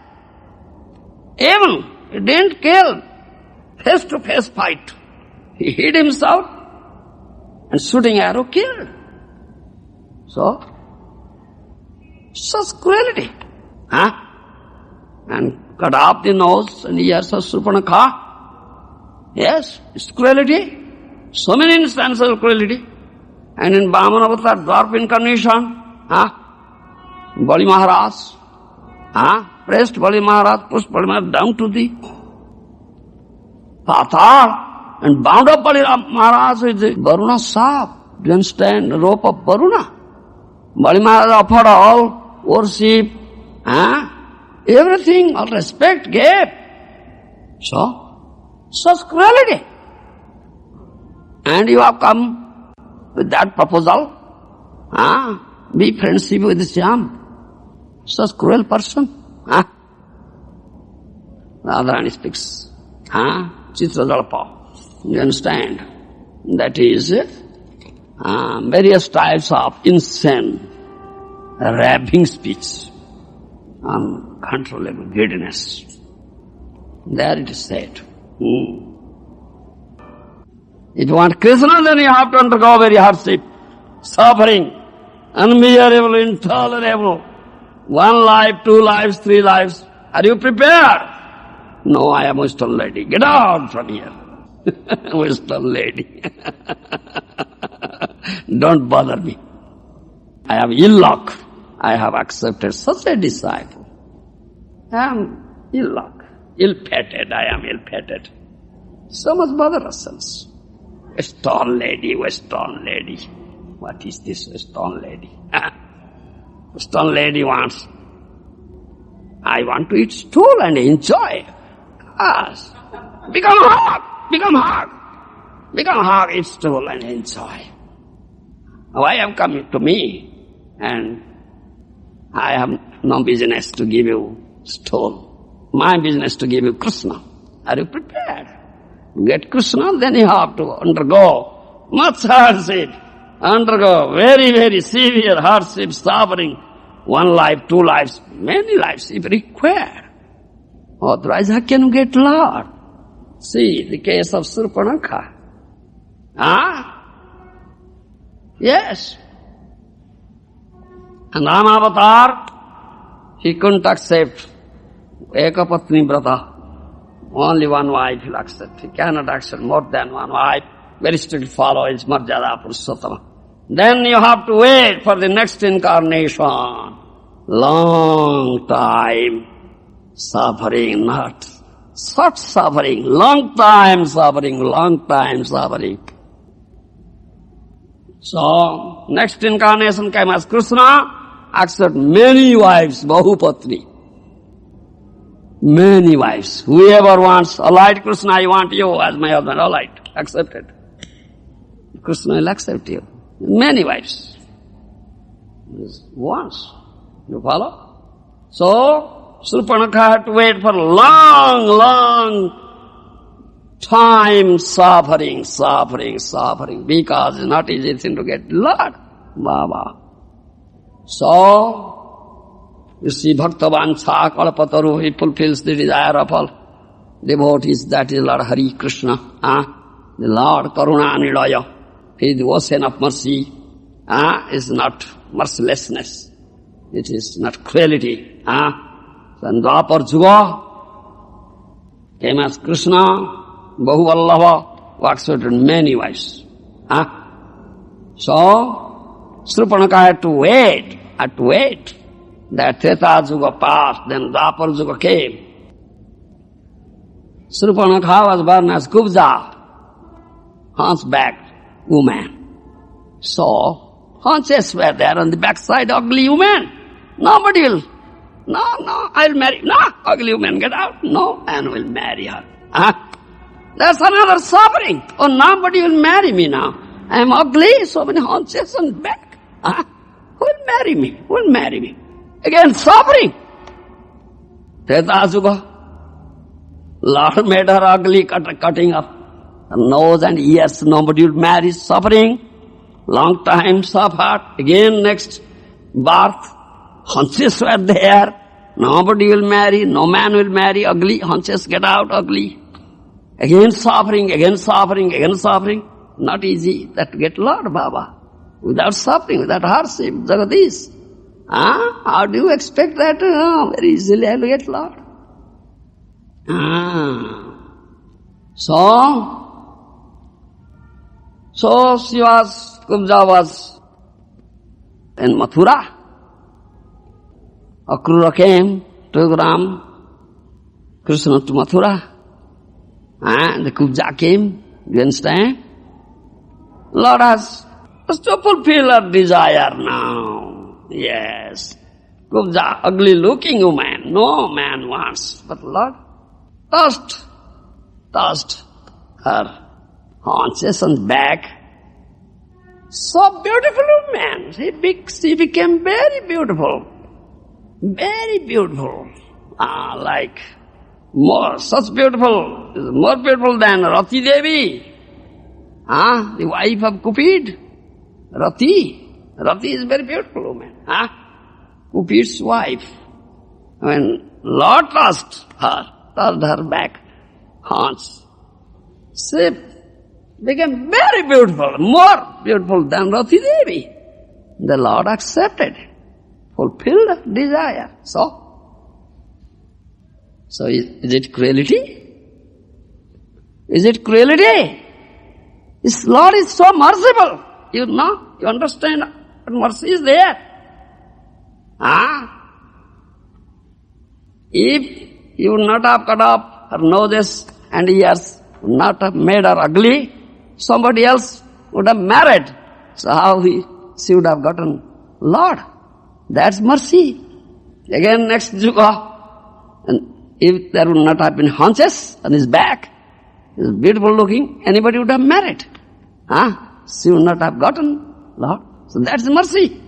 Even he didn't kill. Face-to-face fight. He hid himself and shooting arrow killed. So, such cruelty. And cut off the nose and ears of Surpanakha. Yes, it's cruelty. So many instances of cruelty. And in Vamana Avatar, dwarf incarnation, Bali Maharaj, pressed Bali Maharaj, pushed Bali Maharaj down to the Patal and bound up Bali Maharaj with the Varuna Sap. Do you understand? The rope of Varuna. Bali Maharaj offered all worship, everything, all respect gave. So, such cruelty. And you have come with that proposal, be friendship with Syam. Such cruel person. Radharani speaks. Chitra Jalpa. You understand? That is various types of insane, raving speech, uncontrollable giddiness. There it is said. If you want Krishna, then you have to undergo very hardship, suffering, unbearable, intolerable. 1 life, 2 lives, 3 lives. Are you prepared? No, I am a stone lady. Get out from here. Western lady. Don't bother me. I have ill luck. I have accepted such a disciple. I am ill luck, ill-fated. I am ill-fated. So much bother ourselves. Western lady, Western lady. What is this Western lady? Western lady wants, I want to eat stool and enjoy. Yes. Become hog, become hog. Become hog, eat stool and enjoy. Why have come to me? And I have no business to give you stool. My business to give you Krishna. Are you prepared? Get Krishna, then you have to undergo much hardship. Undergo very, very severe hardship, suffering. 1 life, 2 lives, many lives if required. Otherwise, how can you get Lord? See the case of Surpanakha. Yes. And Ramavatar, he couldn't accept Ekapatni Vrata. Only one wife he'll accept. He cannot accept more than one wife. Very strictly follow his Marjada Purushottama. Then you have to wait for the next incarnation. Long time suffering, not short suffering. Long time suffering, long time suffering. So, next incarnation came as Krishna, accept many wives, Bahupatni. Many wives. Whoever wants, alright Krishna, I want you as my husband, alright, accepted. Krishna will accept you. Many wives. Once. You follow? So, Surpanakha had to wait for long, long time suffering, because it's not easy thing to get Lord. Baba. So, you see, Bhaktavancha Kalpataru, he fulfills the desire of all devotees, that is Lord Hari Krishna. The Lord Karuna Nidaya. He is the ocean of mercy. Is not mercilessness. It is not cruelty. And Dwapar Juga came as Krishna, Bahuvallava, who accepted many wives. So, Surpanakha had to wait. That Treta Juga passed, then Dwapar Juga came. Surpanakha was born as Kubja, hunchback woman. So, hunches were there on the backside, ugly woman. Nobody will. No, I'll marry. No, ugly woman, get out. No man will marry her. That's another suffering. Oh, nobody will marry me now. I am ugly, so many hunches on back. Who will marry me? Who will marry me? Again, suffering. Treta Juga. Lord made her ugly, cutting up her nose and ears. Nobody will marry, suffering. Long time suffered. Again, next birth. Hunches were there. Nobody will marry. No man will marry. Ugly. Hunches get out ugly. Again suffering. Not easy that to get Lord Baba. Without suffering, without hardship, Jagadish. How do you expect that? Very easily I will get Lord. So she was, Kubja was in Mathura. Akrura came to Ram, Krishna to Mathura. And the Kubja came, you understand? Lord has to fulfill her desire now. Yes. Kubja, ugly looking woman, no man wants. But Lord touched her haunches and back. So beautiful woman. She became very beautiful. Very beautiful. Such beautiful, more beautiful than Rati Devi. The wife of Cupid. Rati is very beautiful woman. Cupid's wife. When Lord touched her back, haunch, she became very beautiful, more beautiful than Rati Devi. The Lord accepted, fulfilled desire. So is it cruelty? Is it cruelty? His Lord is so merciful. You know, you understand that mercy is there. If you would not have cut off her noses and ears, would not have made her ugly, somebody else would have married. So how she would have gotten Lord? That's mercy. Again next Yuga, and if there would not have been haunches on his back, he's beautiful looking, anybody would have married. She would not have gotten Lord. So that's mercy.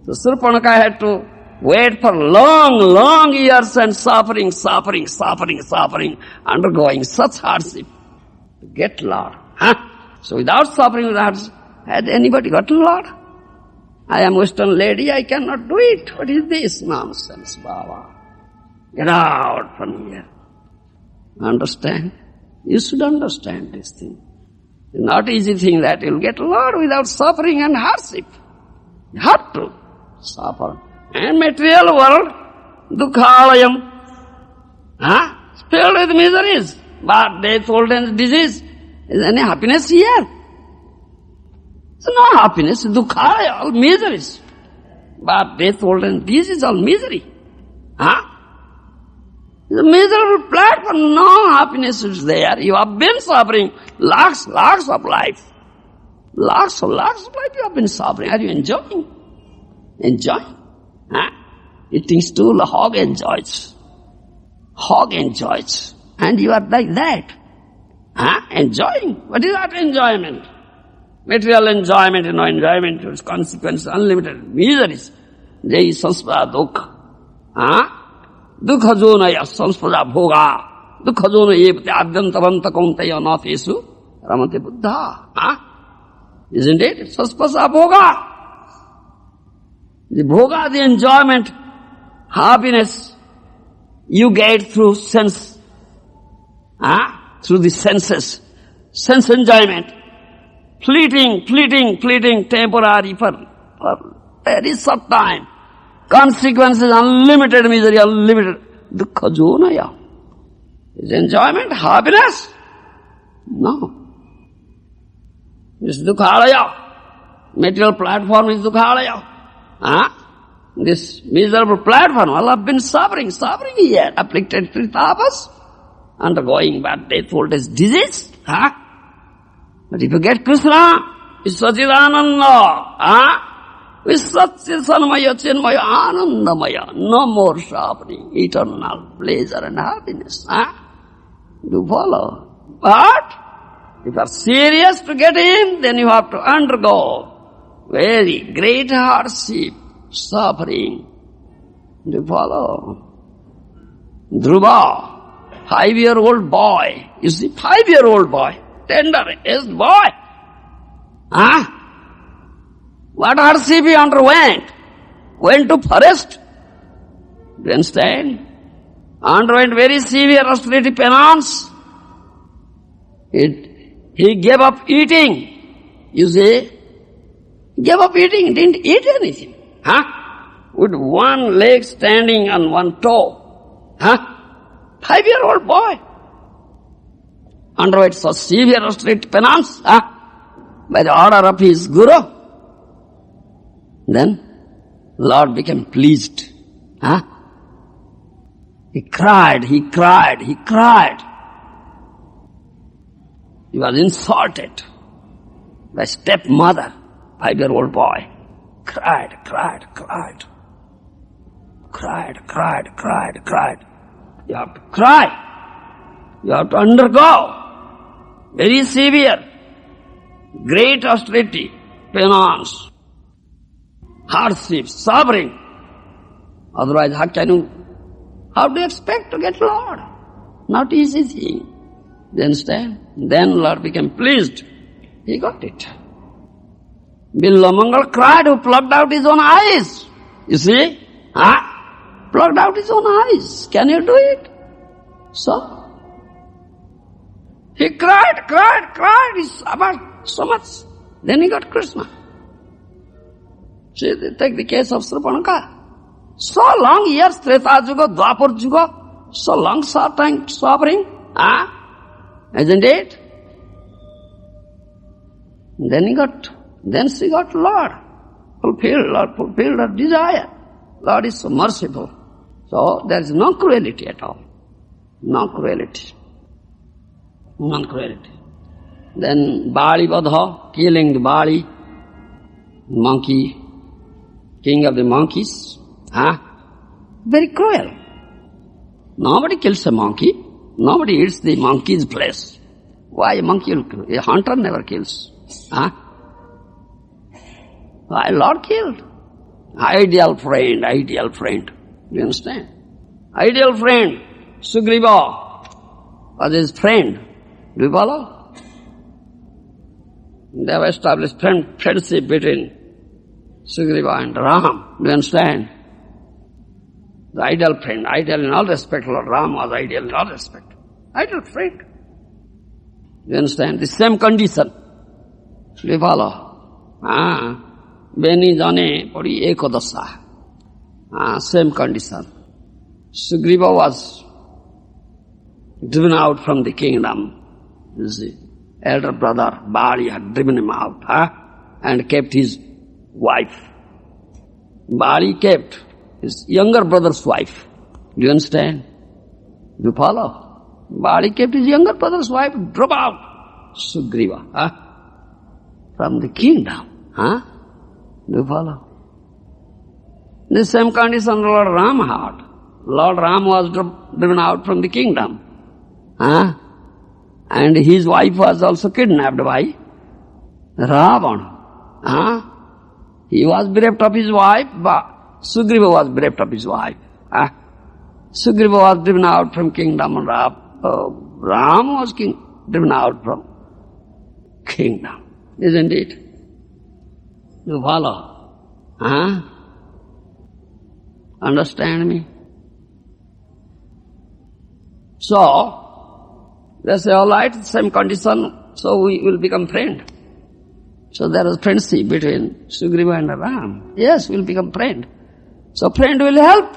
So Surpanaka had to wait for long years and suffering, undergoing such hardship to get Lord. So without suffering, had anybody gotten Lord? I am Western lady, I cannot do it. What is this nonsense, Baba? Get out from here. Understand? You should understand this thing. It's not easy thing that you'll get Lord without suffering and hardship. You have to suffer. And material world, dukkhalayam, filled with miseries, birth, death, old age, disease. Is any happiness here? There's no happiness, dukkha, all miseries. Birth, death, old age, disease, all misery. It's a miserable platform, no happiness is there. You have been suffering lakhs of life. Lakhs of life you have been suffering. Are you enjoying? Enjoying? Eating stool, hog enjoys. Hog enjoys. And you are like that. Enjoying. What is that enjoyment? Material enjoyment, enjoyment, its consequences, unlimited miseries. Jai sanspada dukha. Dukha jonaya sanspada bhoga. Dukha jonaya epte adyantavanta kauntaya nathesu ramate buddha. Isn't it? Sanspada bhoga. The bhoga, the enjoyment, happiness, you get through sense, through the senses, sense enjoyment, fleeting, temporary for very short time. Consequences, unlimited misery, unlimited dukkha jonaya. Is enjoyment, happiness? No. This dukkhalaya. Material platform is dukkhalaya. This miserable platform, all have been suffering here, afflicted with tapas, undergoing bad death, old age, disease. But if you get Krishna, it's Sachidananda, with Satchitanmaya, Chinmaya, Anandamaya, no more suffering, eternal pleasure and happiness. Do follow? But if you are serious to get in, then you have to undergo very great hardship, suffering. Do you follow? Dhruva, 5-year-old boy. You see, 5-year-old boy, tender-aged boy. What hardship he underwent? Went to forest. Do you understand? Underwent very severe austerity penance. He gave up eating. You see? Gave up eating, didn't eat anything. With one leg standing on one toe. 5-year-old boy. Underwent such severe austerity penance by the order of his guru. Then Lord became pleased. He cried. He was insulted by stepmother. 5-year-old boy cried. You have to cry. You have to undergo very severe, great austerity, penance, hardship, suffering. Otherwise, how do you expect to get Lord? Not easy thing. Do you understand? Then Lord became pleased. He got it. Billamangal cried, who plucked out his own eyes. You see? Plucked out his own eyes. Can you do it? So? He cried, he suffered so much. Then he got Krishna. See, take the case of Surpanaka. So long years, Treta Yuga, Dwapar Yuga, so long suffering, Isn't it? Then she got Lord, fulfilled her desire. Lord is so merciful. So there is no cruelty at all. No cruelty. Non-cruelty. Then Bali Vadha, killing the Bali, monkey, king of the monkeys. Very cruel. Nobody kills a monkey. Nobody eats the monkey's flesh. Why a monkey will kill? A hunter never kills. Why Lord killed? Ideal friend. Do you understand? Ideal friend. Sugriva was his friend. Do you follow? They have established friendship between Sugriva and Ram. Do you understand? The ideal friend, ideal in all respect. Lord Ram was ideal in all respect. Ideal friend. Do you understand? The same condition. Do you follow? Beni jane pori ekodasa. Same condition. Sugriva was driven out from the kingdom. His elder brother Bali had driven him out, and kept his wife. Bali kept his younger brother's wife. Do you understand? Do you follow? Bali kept his younger brother's wife, drove out Sugriva from the kingdom. Do you follow? The same condition Lord Ram had. Lord Ram was driven out from the kingdom. And his wife was also kidnapped by Ravana. He was bereft of his wife, but Sugriva was bereft of his wife. Sugriva was driven out from kingdom, and Ram was driven out from kingdom. Isn't it? You follow? Understand me? So, they say, all right, same condition, so we will become friend. So there is friendship between Sugriva and Ram. Yes, we'll become friend. So friend will help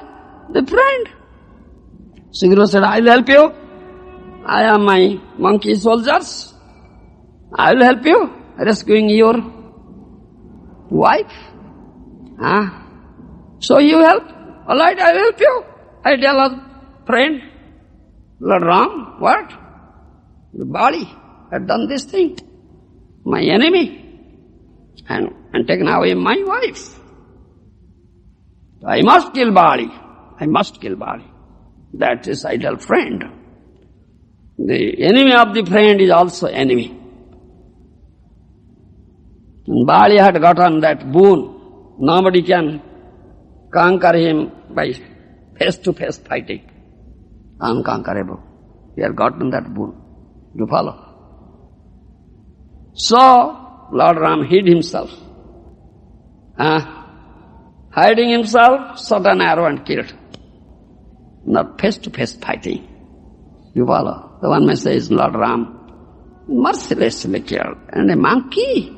the friend. Sugriva said, I will help you. I am my monkey soldiers. I will help you rescuing your wife. So you help. All right, I will help you. I tell our friend, Lord Ram, what? The Bali had done this thing. My enemy. And taken away my wife. I must kill Bali. I must kill Bali. That is ideal friend. The enemy of the friend is also enemy. And Bali had gotten that boon. Nobody can conquer him by face-to-face fighting. Unconquerable. He had gotten that boon. You follow? So, Lord Ram hid himself. Hiding himself, shot an arrow and killed. Not face-to-face fighting. You follow? The one message is Lord Ram mercilessly killed. And a monkey?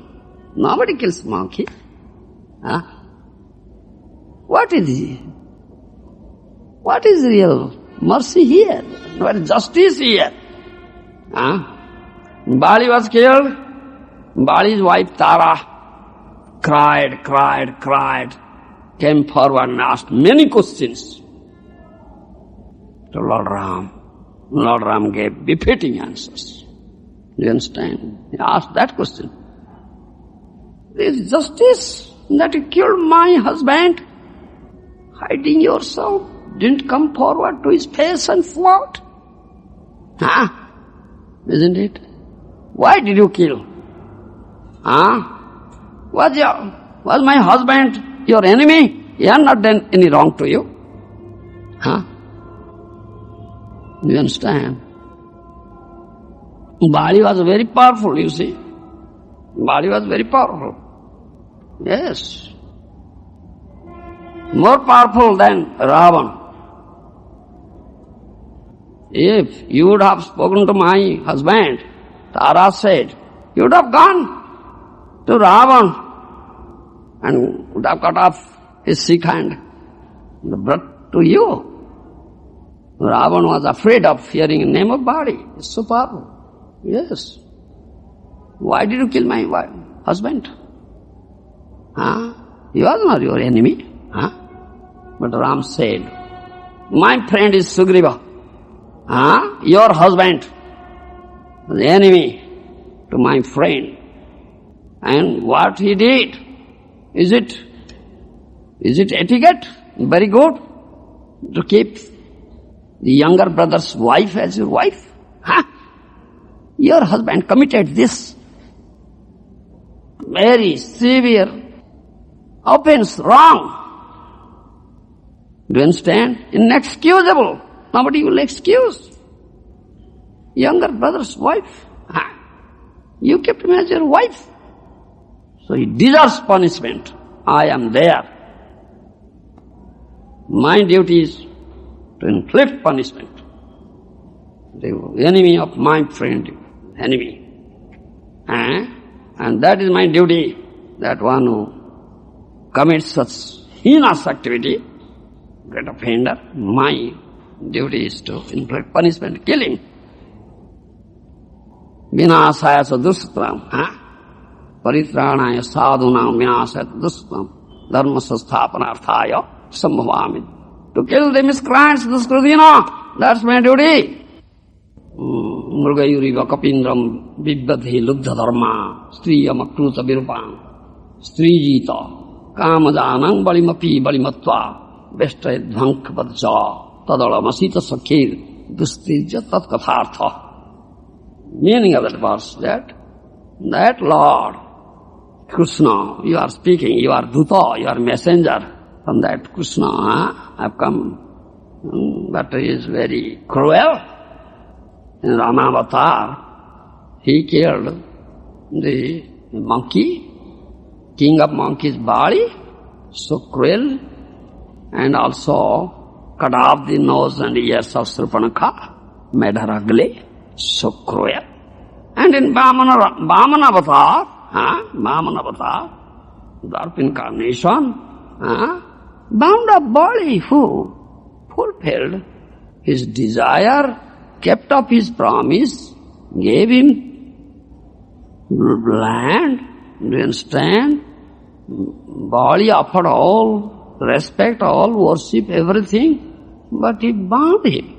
Nobody kills monkey. What is he? What is real mercy here? What is justice here? Bali was killed. Bali's wife Tara cried, came forward and asked many questions to Lord Ram. Lord Ram gave befitting answers. You understand? He asked that question. Is justice that you killed my husband, hiding yourself, didn't come forward to his face and fought? Isn't it? Why did you kill? Was my husband your enemy? He had not done any wrong to you. You understand? Bali was very powerful, you see. Bali was very powerful. Yes. More powerful than Ravan. If you would have spoken to my husband, Tara said, you would have gone to Ravan and would have cut off his sick hand and brought to you. Ravan was afraid of hearing the name of Bali. It's so powerful. Yes. Why did you kill my husband? He was not your enemy. But Ram said, my friend is Sugriva. Your husband, the enemy to my friend. And what he did, is it etiquette? Very good to keep the younger brother's wife as your wife? Your husband committed this very severe offense, wrong. Do you understand? Inexcusable. Nobody will excuse. Younger brother's wife. You kept him as your wife. So he deserves punishment. I am there. My duty is to inflict punishment. The enemy of my friend, enemy. And that is my duty, that one who commits such heinous activity, great offender, my duty is to inflict punishment, kill him. Vinasaya sadustam, paritranaya sadhunam vinasaya sadustam, dharma sasthapanarthaya sambhavami. To kill the miscreants, duskritina, that's my duty. Mrugayuriva kapindram vibhadhi lubdha dharma striya makruta virupam strijita kamajanang balimapi balimatva vestay dvank vadja tadalamasita sakhir dustija tat kathartha. Meaning of that verse, that Lord Krishna, you are speaking, you are Dutta, you are messenger from that Krishna, have come, but he is very cruel. In Ramavatar, he killed the monkey, king of monkeys' body, so cruel, and also cut off the nose and ears of Surpanakha, made her ugly, so cruel. And in Vamana Avatar, Dwarf incarnation, bound up body who fulfilled his desire, kept up his promise, gave him land, do you understand? Body offered all, respect, all, worship, everything, but he bound him.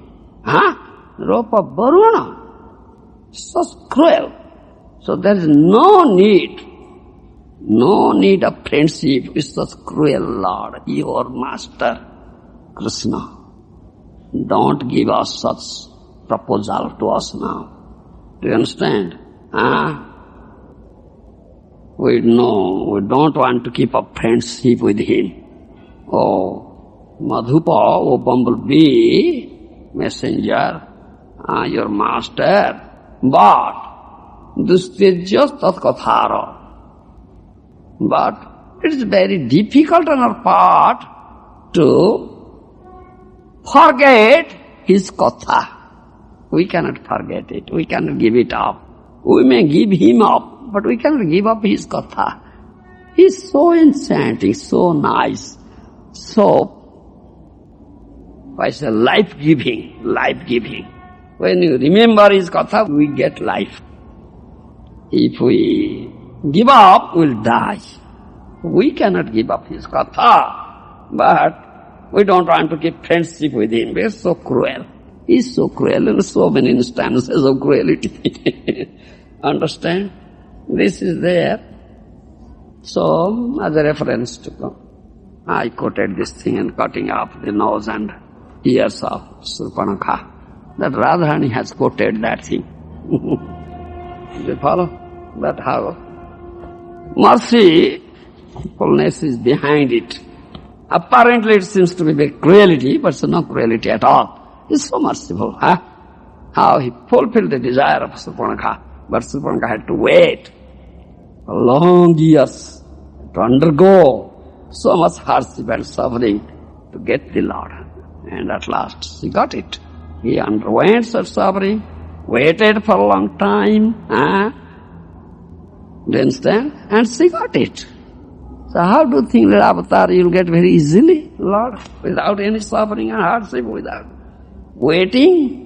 Rope of Varuna. Such cruel. So there is no need of friendship with such cruel Lord, your master, Krishna. Don't give us such proposal to us now. Do you understand? We don't want to keep a friendship with him. Oh, Madhupa, oh bumblebee, messenger, your master, but dustijya tat kathara. But it is very difficult on our part to forget his katha. We cannot forget it. We cannot give it up. We may give him up, but we cannot give up his katha. He is so enchanting, so nice, so, I say, life-giving. When you remember his katha, we get life. If we give up, we'll die. We cannot give up his katha, but we don't want to keep friendship with him. We're so cruel. He's so cruel in so many instances of cruelty. Understand? This is there. So, as a reference to, I quoted this thing and cutting off the nose and ears of Surpanakha. That Radharani has quoted that thing. Do you follow? That how mercifulness is behind it. Apparently it seems to be very cruelty, but it's no cruelty at all. He's so merciful. How he fulfilled the desire of Surpanakha. But Surpanakha had to wait for long years to undergo so much hardship and suffering to get the Lord. And at last she got it. He underwent such suffering, waited for a long time. Do you understand? And she got it. So how do you think that avatar you'll get very easily, Lord, without any suffering and hardship, without waiting?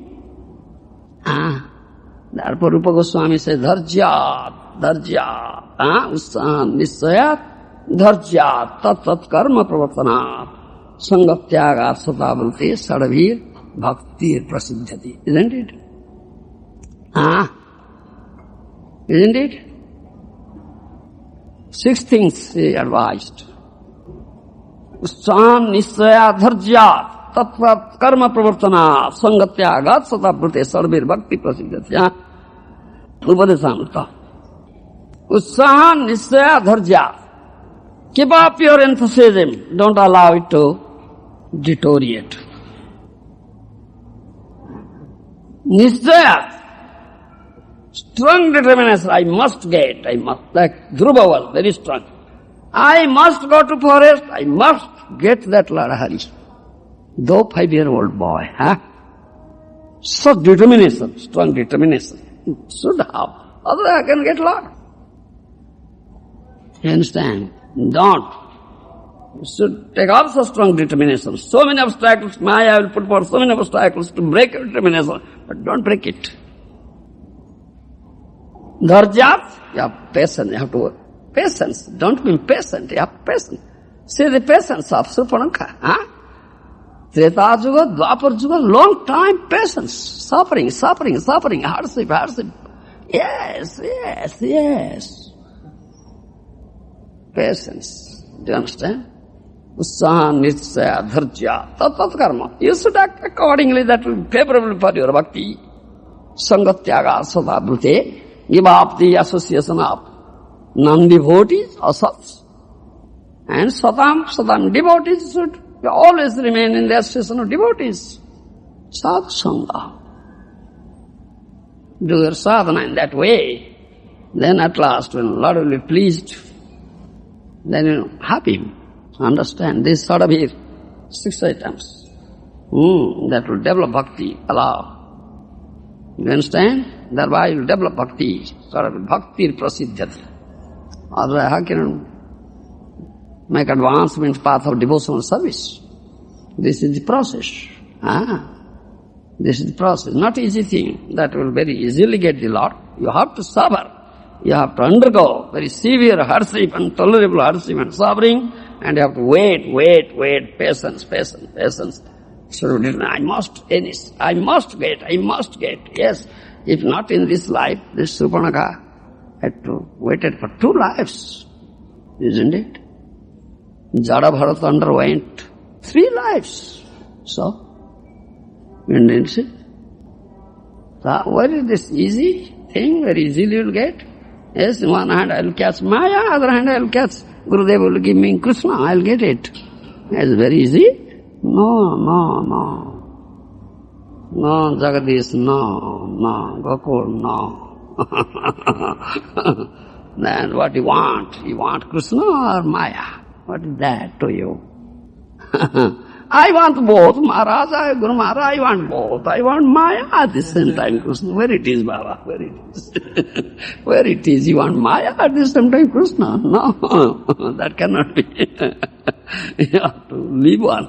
Therefore, Rupa Goswami says, dharjyat, ussāhan nishchayat, dharjyat, tat karma pravartanāt, sangatyagat satavrute sadavir bhaktir prasiddhati. Isn't it? Isn't it? 6 things he advised. Ussāhan nishchayat, dharjyat, tat karma pravartanāt, sangatyagat satavrute sadavir bhaktir prasiddhati. Upadeshamrita. Ussāhan nishchaya dharjya. Keep up your enthusiasm. Don't allow it to deteriorate. Nishchaya. Strong determination. I must get. Like Dhruva was very strong. I must go to forest. I must get that Larahari. Though 5-year-old boy. So determination. Strong determination. Should have. Otherwise I can get lost. You understand? Don't. You should take also strong determination. So many obstacles, Maya will put forth so many obstacles to break your determination, but don't break it. Dharjat, you have patience, you have to patience. Don't be impatient, you have patience. See the patience of Surpanakha. Treta Yuga, Dwapar Yuga, long time patience, suffering, hardship. Yes. Patience. Do you understand? Ussāhan nishchaya dharjya tat karma. You should act accordingly, that will be favorable for your bhakti. Sangatyaga sadabrute. Give up the association of non-devotees, asats. And satam, devotees should always remain in the association of devotees. Satsanga. Do your sadhana in that way. Then at last, when Lord will be pleased, then you happy. Understand this sort of 6 items. That will develop bhakti, allow. You understand? Thereby you will develop bhakti, sort of bhakti prasidhyati. Otherwise, how can you make advancement path of devotional service? This is the process. This is the process. Not easy thing that will very easily get the Lord. You have to suffer. You have to undergo very severe hardship, intolerable hardship and suffering, and you have to wait, patience. So I must get. Yes, if not in this life, this Surpanakha had to waited for 2 lives, isn't it? Jada Bharata underwent 3 lives. So, you didn't see? So, where is this easy thing, very easily you will get? Yes, in one hand I will catch Maya, other hand I will catch Gurudev will give me Krishna, I will get it. It's very easy? No, Jagadish, no, Gokul, no. Then what you want? You want Krishna or Maya? What is that to you? I want both, Maharaj, Guru Maharaj, I want both. I want Maya at the same time Krishna. Where it is, Baba? Where it is? Where it is? You want Maya at the same time Krishna? No, that cannot be. You have to leave one.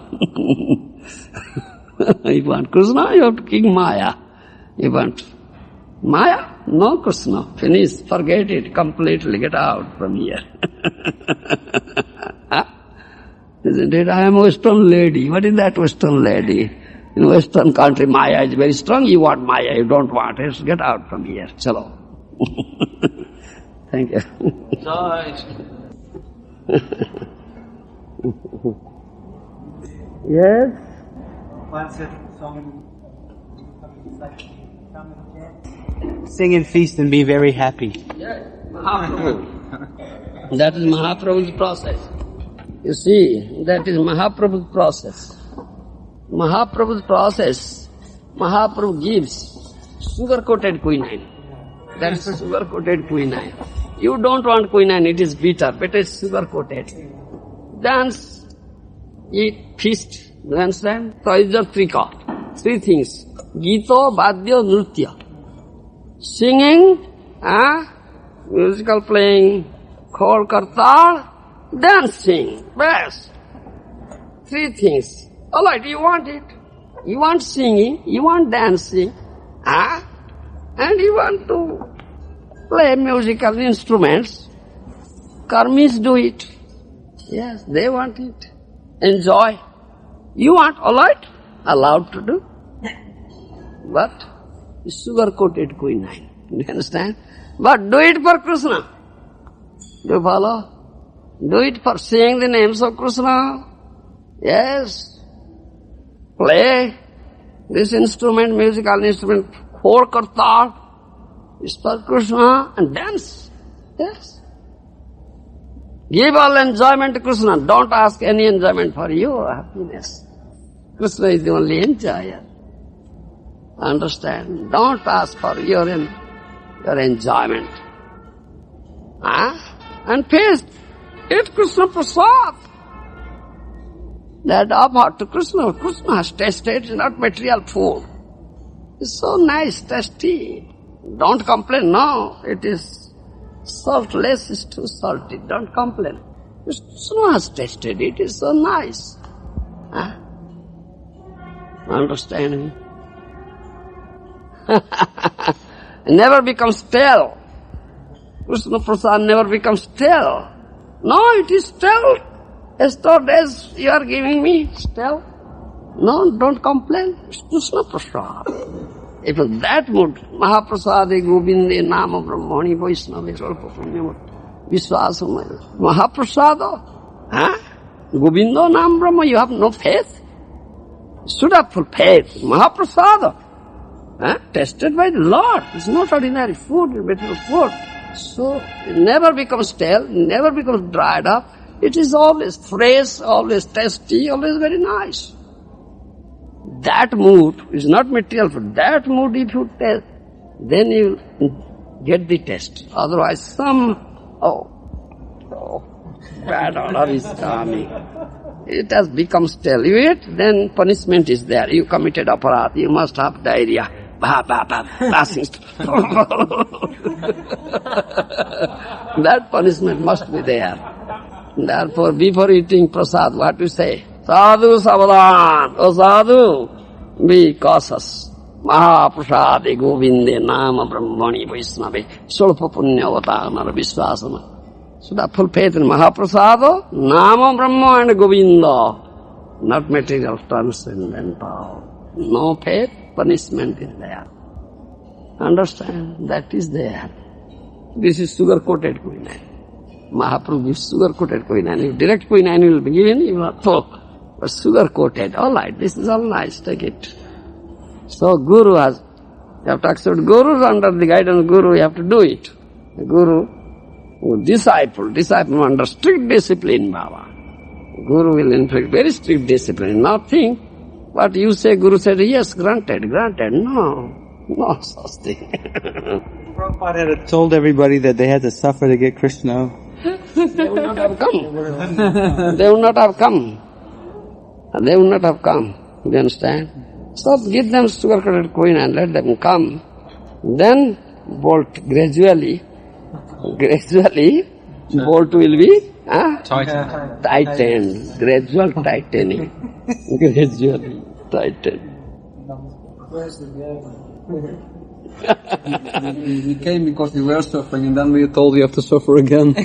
You want Krishna, you have to kick Maya. You want Maya? No Krishna. Finish, forget it completely, get out from here. Isn't it? I am a Western lady. What is that Western lady? In Western country, Maya is very strong. You want Maya, you don't want it. Get out from here. Chalo. Thank you. Yes? Sing and feast and be very happy. Yes, Mahaprabhu. That is Mahaprabhu's process. You see, that is Mahaprabhu's process. Mahaprabhu's process, Mahaprabhu gives sugar-coated quinine. That is sugar-coated quinine. You don't want quinine, it is bitter, but it is sugar-coated. Dance, eat, feast, you understand? So it's just 3 things. Gita, Vadya, Nritya. Singing, musical playing, khol kartal, dancing, best. 3 things. Alright, you want it. You want singing, you want dancing, and you want to play musical instruments. Karmis do it. Yes, they want it. Enjoy. You want allowed to do. But sugar-coated quinine. You understand? But do it for Krishna. Do you follow? Do it for saying the names of Krishna. Yes. Play this instrument, musical instrument, for kartar, is for Krishna, and dance. Yes. Give all enjoyment to Krishna. Don't ask any enjoyment for your happiness. Krishna is the only enjoyer. Understand? Don't ask for your enjoyment. And taste. Eat Krishna prasad. That offer to Krishna. Krishna has tasted, it's not material food. It's so nice, tasty. Don't complain, no. It is saltless, it's too salty. Don't complain. Krishna has tasted it, it's so nice. Understand me? Never becomes stale. Krishna prasad never becomes stale. No, it is stale. Yesterday's you are giving me stale. No, don't complain. It's Krishna prasad. If that mood, Mahaprasade Govinde Nama Brahmani Vaishnava Swarpa Punyamut Viswasamaya. Mahaprasada? Govindo Nam Brahma, you have no faith? Stood up for faith. Mahaprasada. Tested by the Lord. It's not ordinary food, it's material food. So it never becomes stale, never becomes dried up. It is always fresh, always tasty, always very nice. That mood is not material food. That mood if you taste, then you get the taste. Otherwise bad odor is coming. It has become stale. You eat, then punishment is there. You committed aparat, you must have diarrhea. Passing. That punishment must be there. Therefore, before eating prasad, what you say? Sadhu Savadan, O sadhu, be cautious. Mahaprasade Govinde Nama Brahmani Vaishnava Sulpa Punyavatanara Viswasana. So that full faith in Mahaprasada, Nama Brahma and Govinda, not material, transcendental. No faith, punishment is there. Understand? That is there. This is sugar-coated quinine. Mahaprabhu gives sugar-coated quinine. If direct quinine will be given, you will not talk. But sugar-coated, all right, this is all nice, take it. So Guru has, you have to accept Guru, under the guidance of Guru, you have to do it. The Guru, disciple under strict discipline, Baba. Guru will inflict very strict discipline, nothing. But you say, Guru said, yes, granted. No such thing. Prabhupada had told everybody that they had to suffer to get Krishna. They would not have come. They would not have come. They would not have come. Do you understand? So give them sugar-coated queen and let them come. Then bolt gradually, bolt will be tightened. Gradual tightening. Gradually tightened. We came because we were suffering, and then we were told you have to suffer again.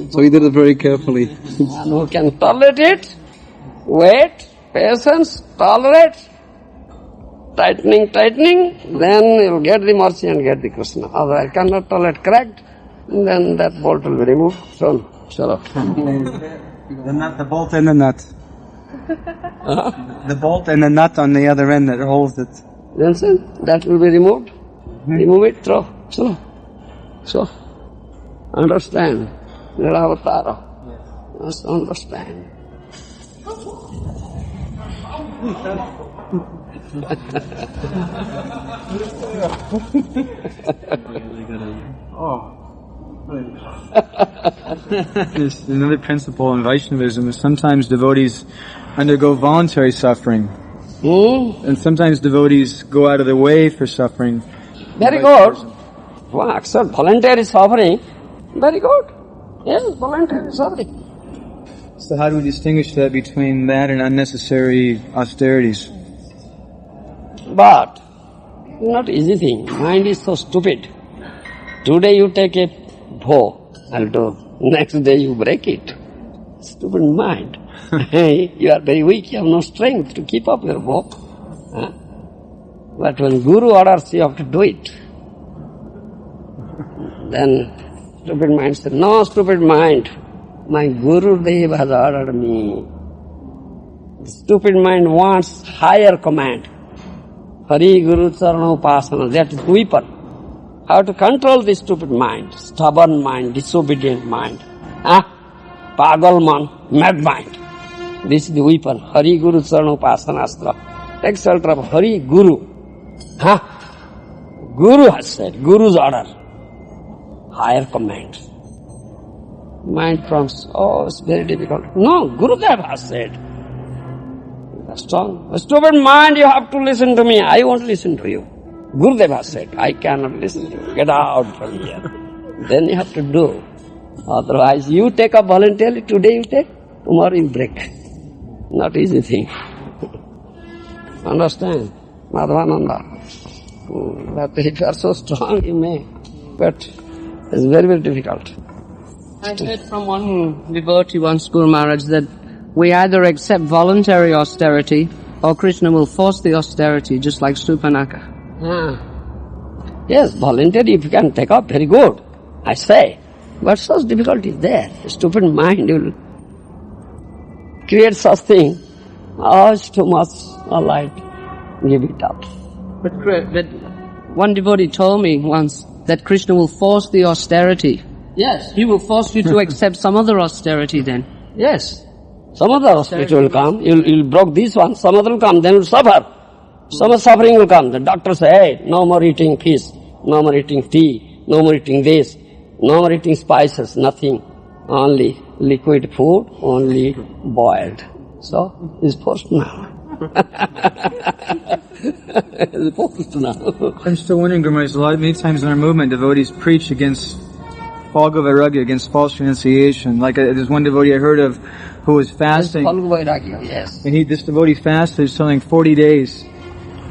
So we did it very carefully. And who can tolerate it? Wait, patience, tolerate, tightening, then you'll get the mercy and get the Krishna. Otherwise, cannot tolerate cracked, then that bolt will be removed. So, shut up. The bolt and the nut. The bolt and the nut on the other end that holds it. Then that will be removed. Remove it, throw. So, understand. Nilavatara. Must understand. There's another principle in Vaishnavism is sometimes devotees undergo voluntary suffering. And sometimes devotees go out of their way for suffering. Very good. Well, accept voluntary suffering. Very good. Yes, voluntary suffering. So how do we distinguish that between that and unnecessary austerities? But Not easy thing. Mind is so stupid. Today you take a bow, I'll do. Next day you break it. Stupid mind. You are very weak, you have no strength to keep up your bow. Huh? But when Guru orders, you have to do it. Then stupid mind said, no, stupid mind. My Guru Dev has ordered me. The stupid mind wants higher command. Hari Guru Charana Upasana, that is weapon. How to control this stupid mind, stubborn mind, disobedient mind. Pagal man, mad mind. This is the weapon. Hari Guru Charana Upasana Astra. Take shelter of Hari Guru. Guru has said, Guru's order. Higher command. Mind prompts, oh, it's very difficult. No, Gurudev has said. Strong. Stupid mind, you have to listen to me. I won't listen to you. Gurudev has said, I cannot listen to you. Get out from here. Then you have to do. Otherwise, you take up voluntarily. Today you take, tomorrow you break. Not easy thing. Understand? Madhavananda. But if you are so strong, you may. But it's very, very difficult. I heard from one devotee once, Guru Maharaj, that we either accept voluntary austerity or Krishna will force the austerity, just like Stupanaka. Yes, voluntary if you can take up, very good, I say. But such difficulty is there. A stupid mind will create such thing. Oh, it's too much, all right, give it up. But one devotee told me once that Krishna will force the austerity. Yes. He will force you to accept some other austerity then. Yes. Some other austerity will come. You'll broke this one, some other will come, then you'll suffer. Some suffering will come. The doctor say, hey, no more eating fish, no more eating tea, no more eating this, no more eating spices, nothing. Only liquid food, only boiled. So, it's forced now. It's forced now. I'm still wondering, Guru Maharaj, many times in our movement, devotees preach against Phalga Vairagya, against false renunciation. Like there's one devotee I heard of who was fasting. Phalga Vairagya, yes. And this devotee fasted something 40 days.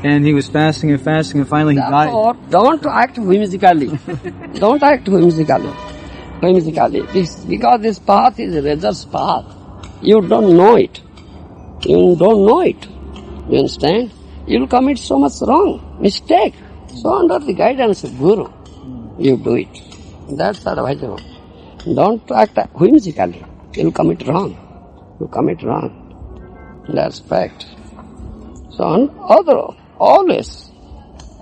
And he was fasting and fasting and finally he died. Therefore, don't act whimsically. Don't act whimsically. Because this path is a Rajas path. You don't know it. You don't know it. You understand? You'll commit so much wrong, mistake. So under the guidance of Guru, you do it. That's advice. Don't act whimsically. You'll commit wrong. You commit wrong. That's fact. So always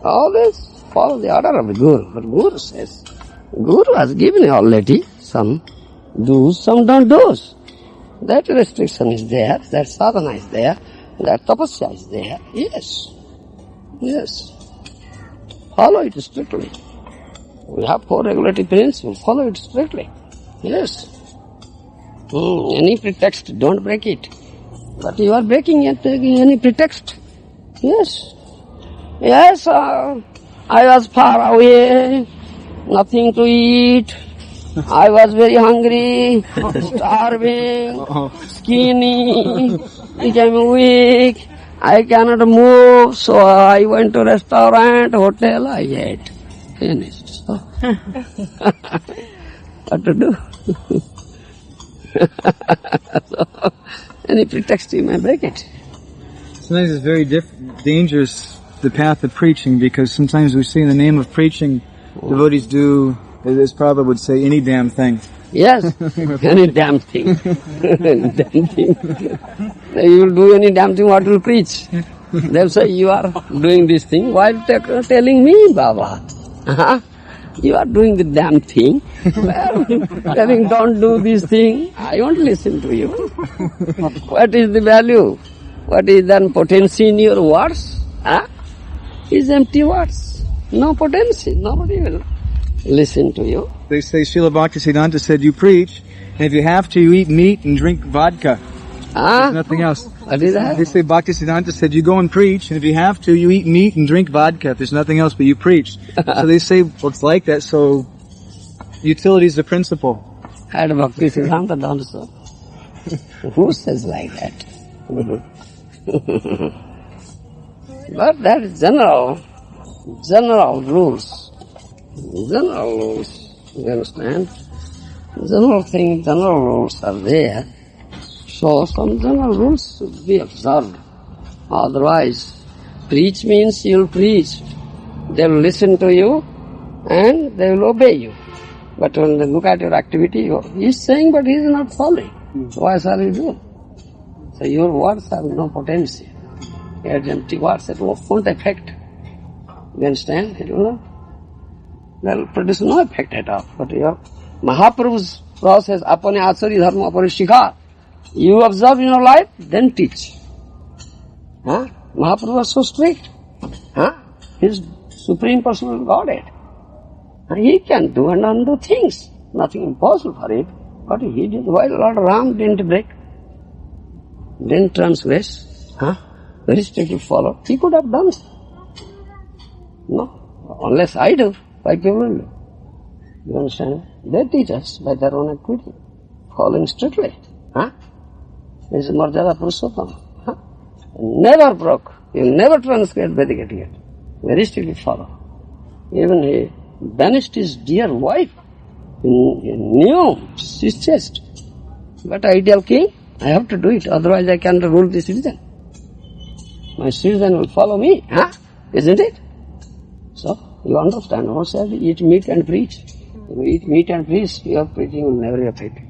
follow the order of the Guru. But Guru says, Guru has given you already some do's, some don't do's. That restriction is there, that sadhana is there, that tapasya is there. Yes. Follow it strictly. We have 4 regulatory principles, follow it strictly. Yes. Any pretext, don't break it. But you are breaking it, taking any pretext. Yes, I was far away, nothing to eat. I was very hungry, starving, skinny, became weak. I cannot move, so I went to restaurant, hotel, I ate. Finished. So, what to do? So, any pretext you may break it. Sometimes it's very dangerous, the path of preaching, because sometimes we see in the name of preaching, devotees do, as Prabhupada would say, any damn thing. Yes, any damn thing. Any damn thing. You will do any damn thing, what will preach? They'll say, you are doing this thing while telling me, Baba. You are doing the damn thing. Well, telling don't do this thing, I won't listen to you. What is the value? What is then potency in your words? Is empty words. No potency. Nobody will listen to you. They say Srila Bhaktisiddhanta said you preach, and if you have to, you eat meat and drink vodka. There's nothing else. What is that? They say Bhaktisiddhanta said you go and preach, and if you have to, you eat meat and drink vodka. There's nothing else but you preach. So they say, well, it's like that, so utility is the principle. Had Bhaktisiddhanta done so? Who says like that? But that is general. general rules. General rules, you understand? General things, general rules are there. So some general rules should be observed. Otherwise, preach means you'll preach. They'll listen to you and they will obey you. But when they look at your activity, he's saying but he's not following. So why shall you do? So your words have no potency. Your empty words that won't affect. You understand? They'll produce no effect at all. But your Mahaprabhu's process, apane achari dharma apane shikha, you observe in your life, then teach. Mahaprabhu was so strict. He's Supreme Personal Godhead. And he can do and undo things. Nothing impossible for him. But he did. Why Lord Ram didn't break? Didn't transgress? Very strictly follow. He could have done so. No. Unless I do, why people will do? You understand? They teach us by their own activity. Following strictly. This is Marjada Purushottam. Never broke. He never transgressed Vedic etiquette. Very strictly follow. Even he banished his dear wife. He knew she's chaste. But ideal king, I have to do it. Otherwise I can't rule the citizen. My citizen will follow me. Isn't it? So, you understand. Once you eat meat and preach. If you eat meat and preach, your preaching will never be effective.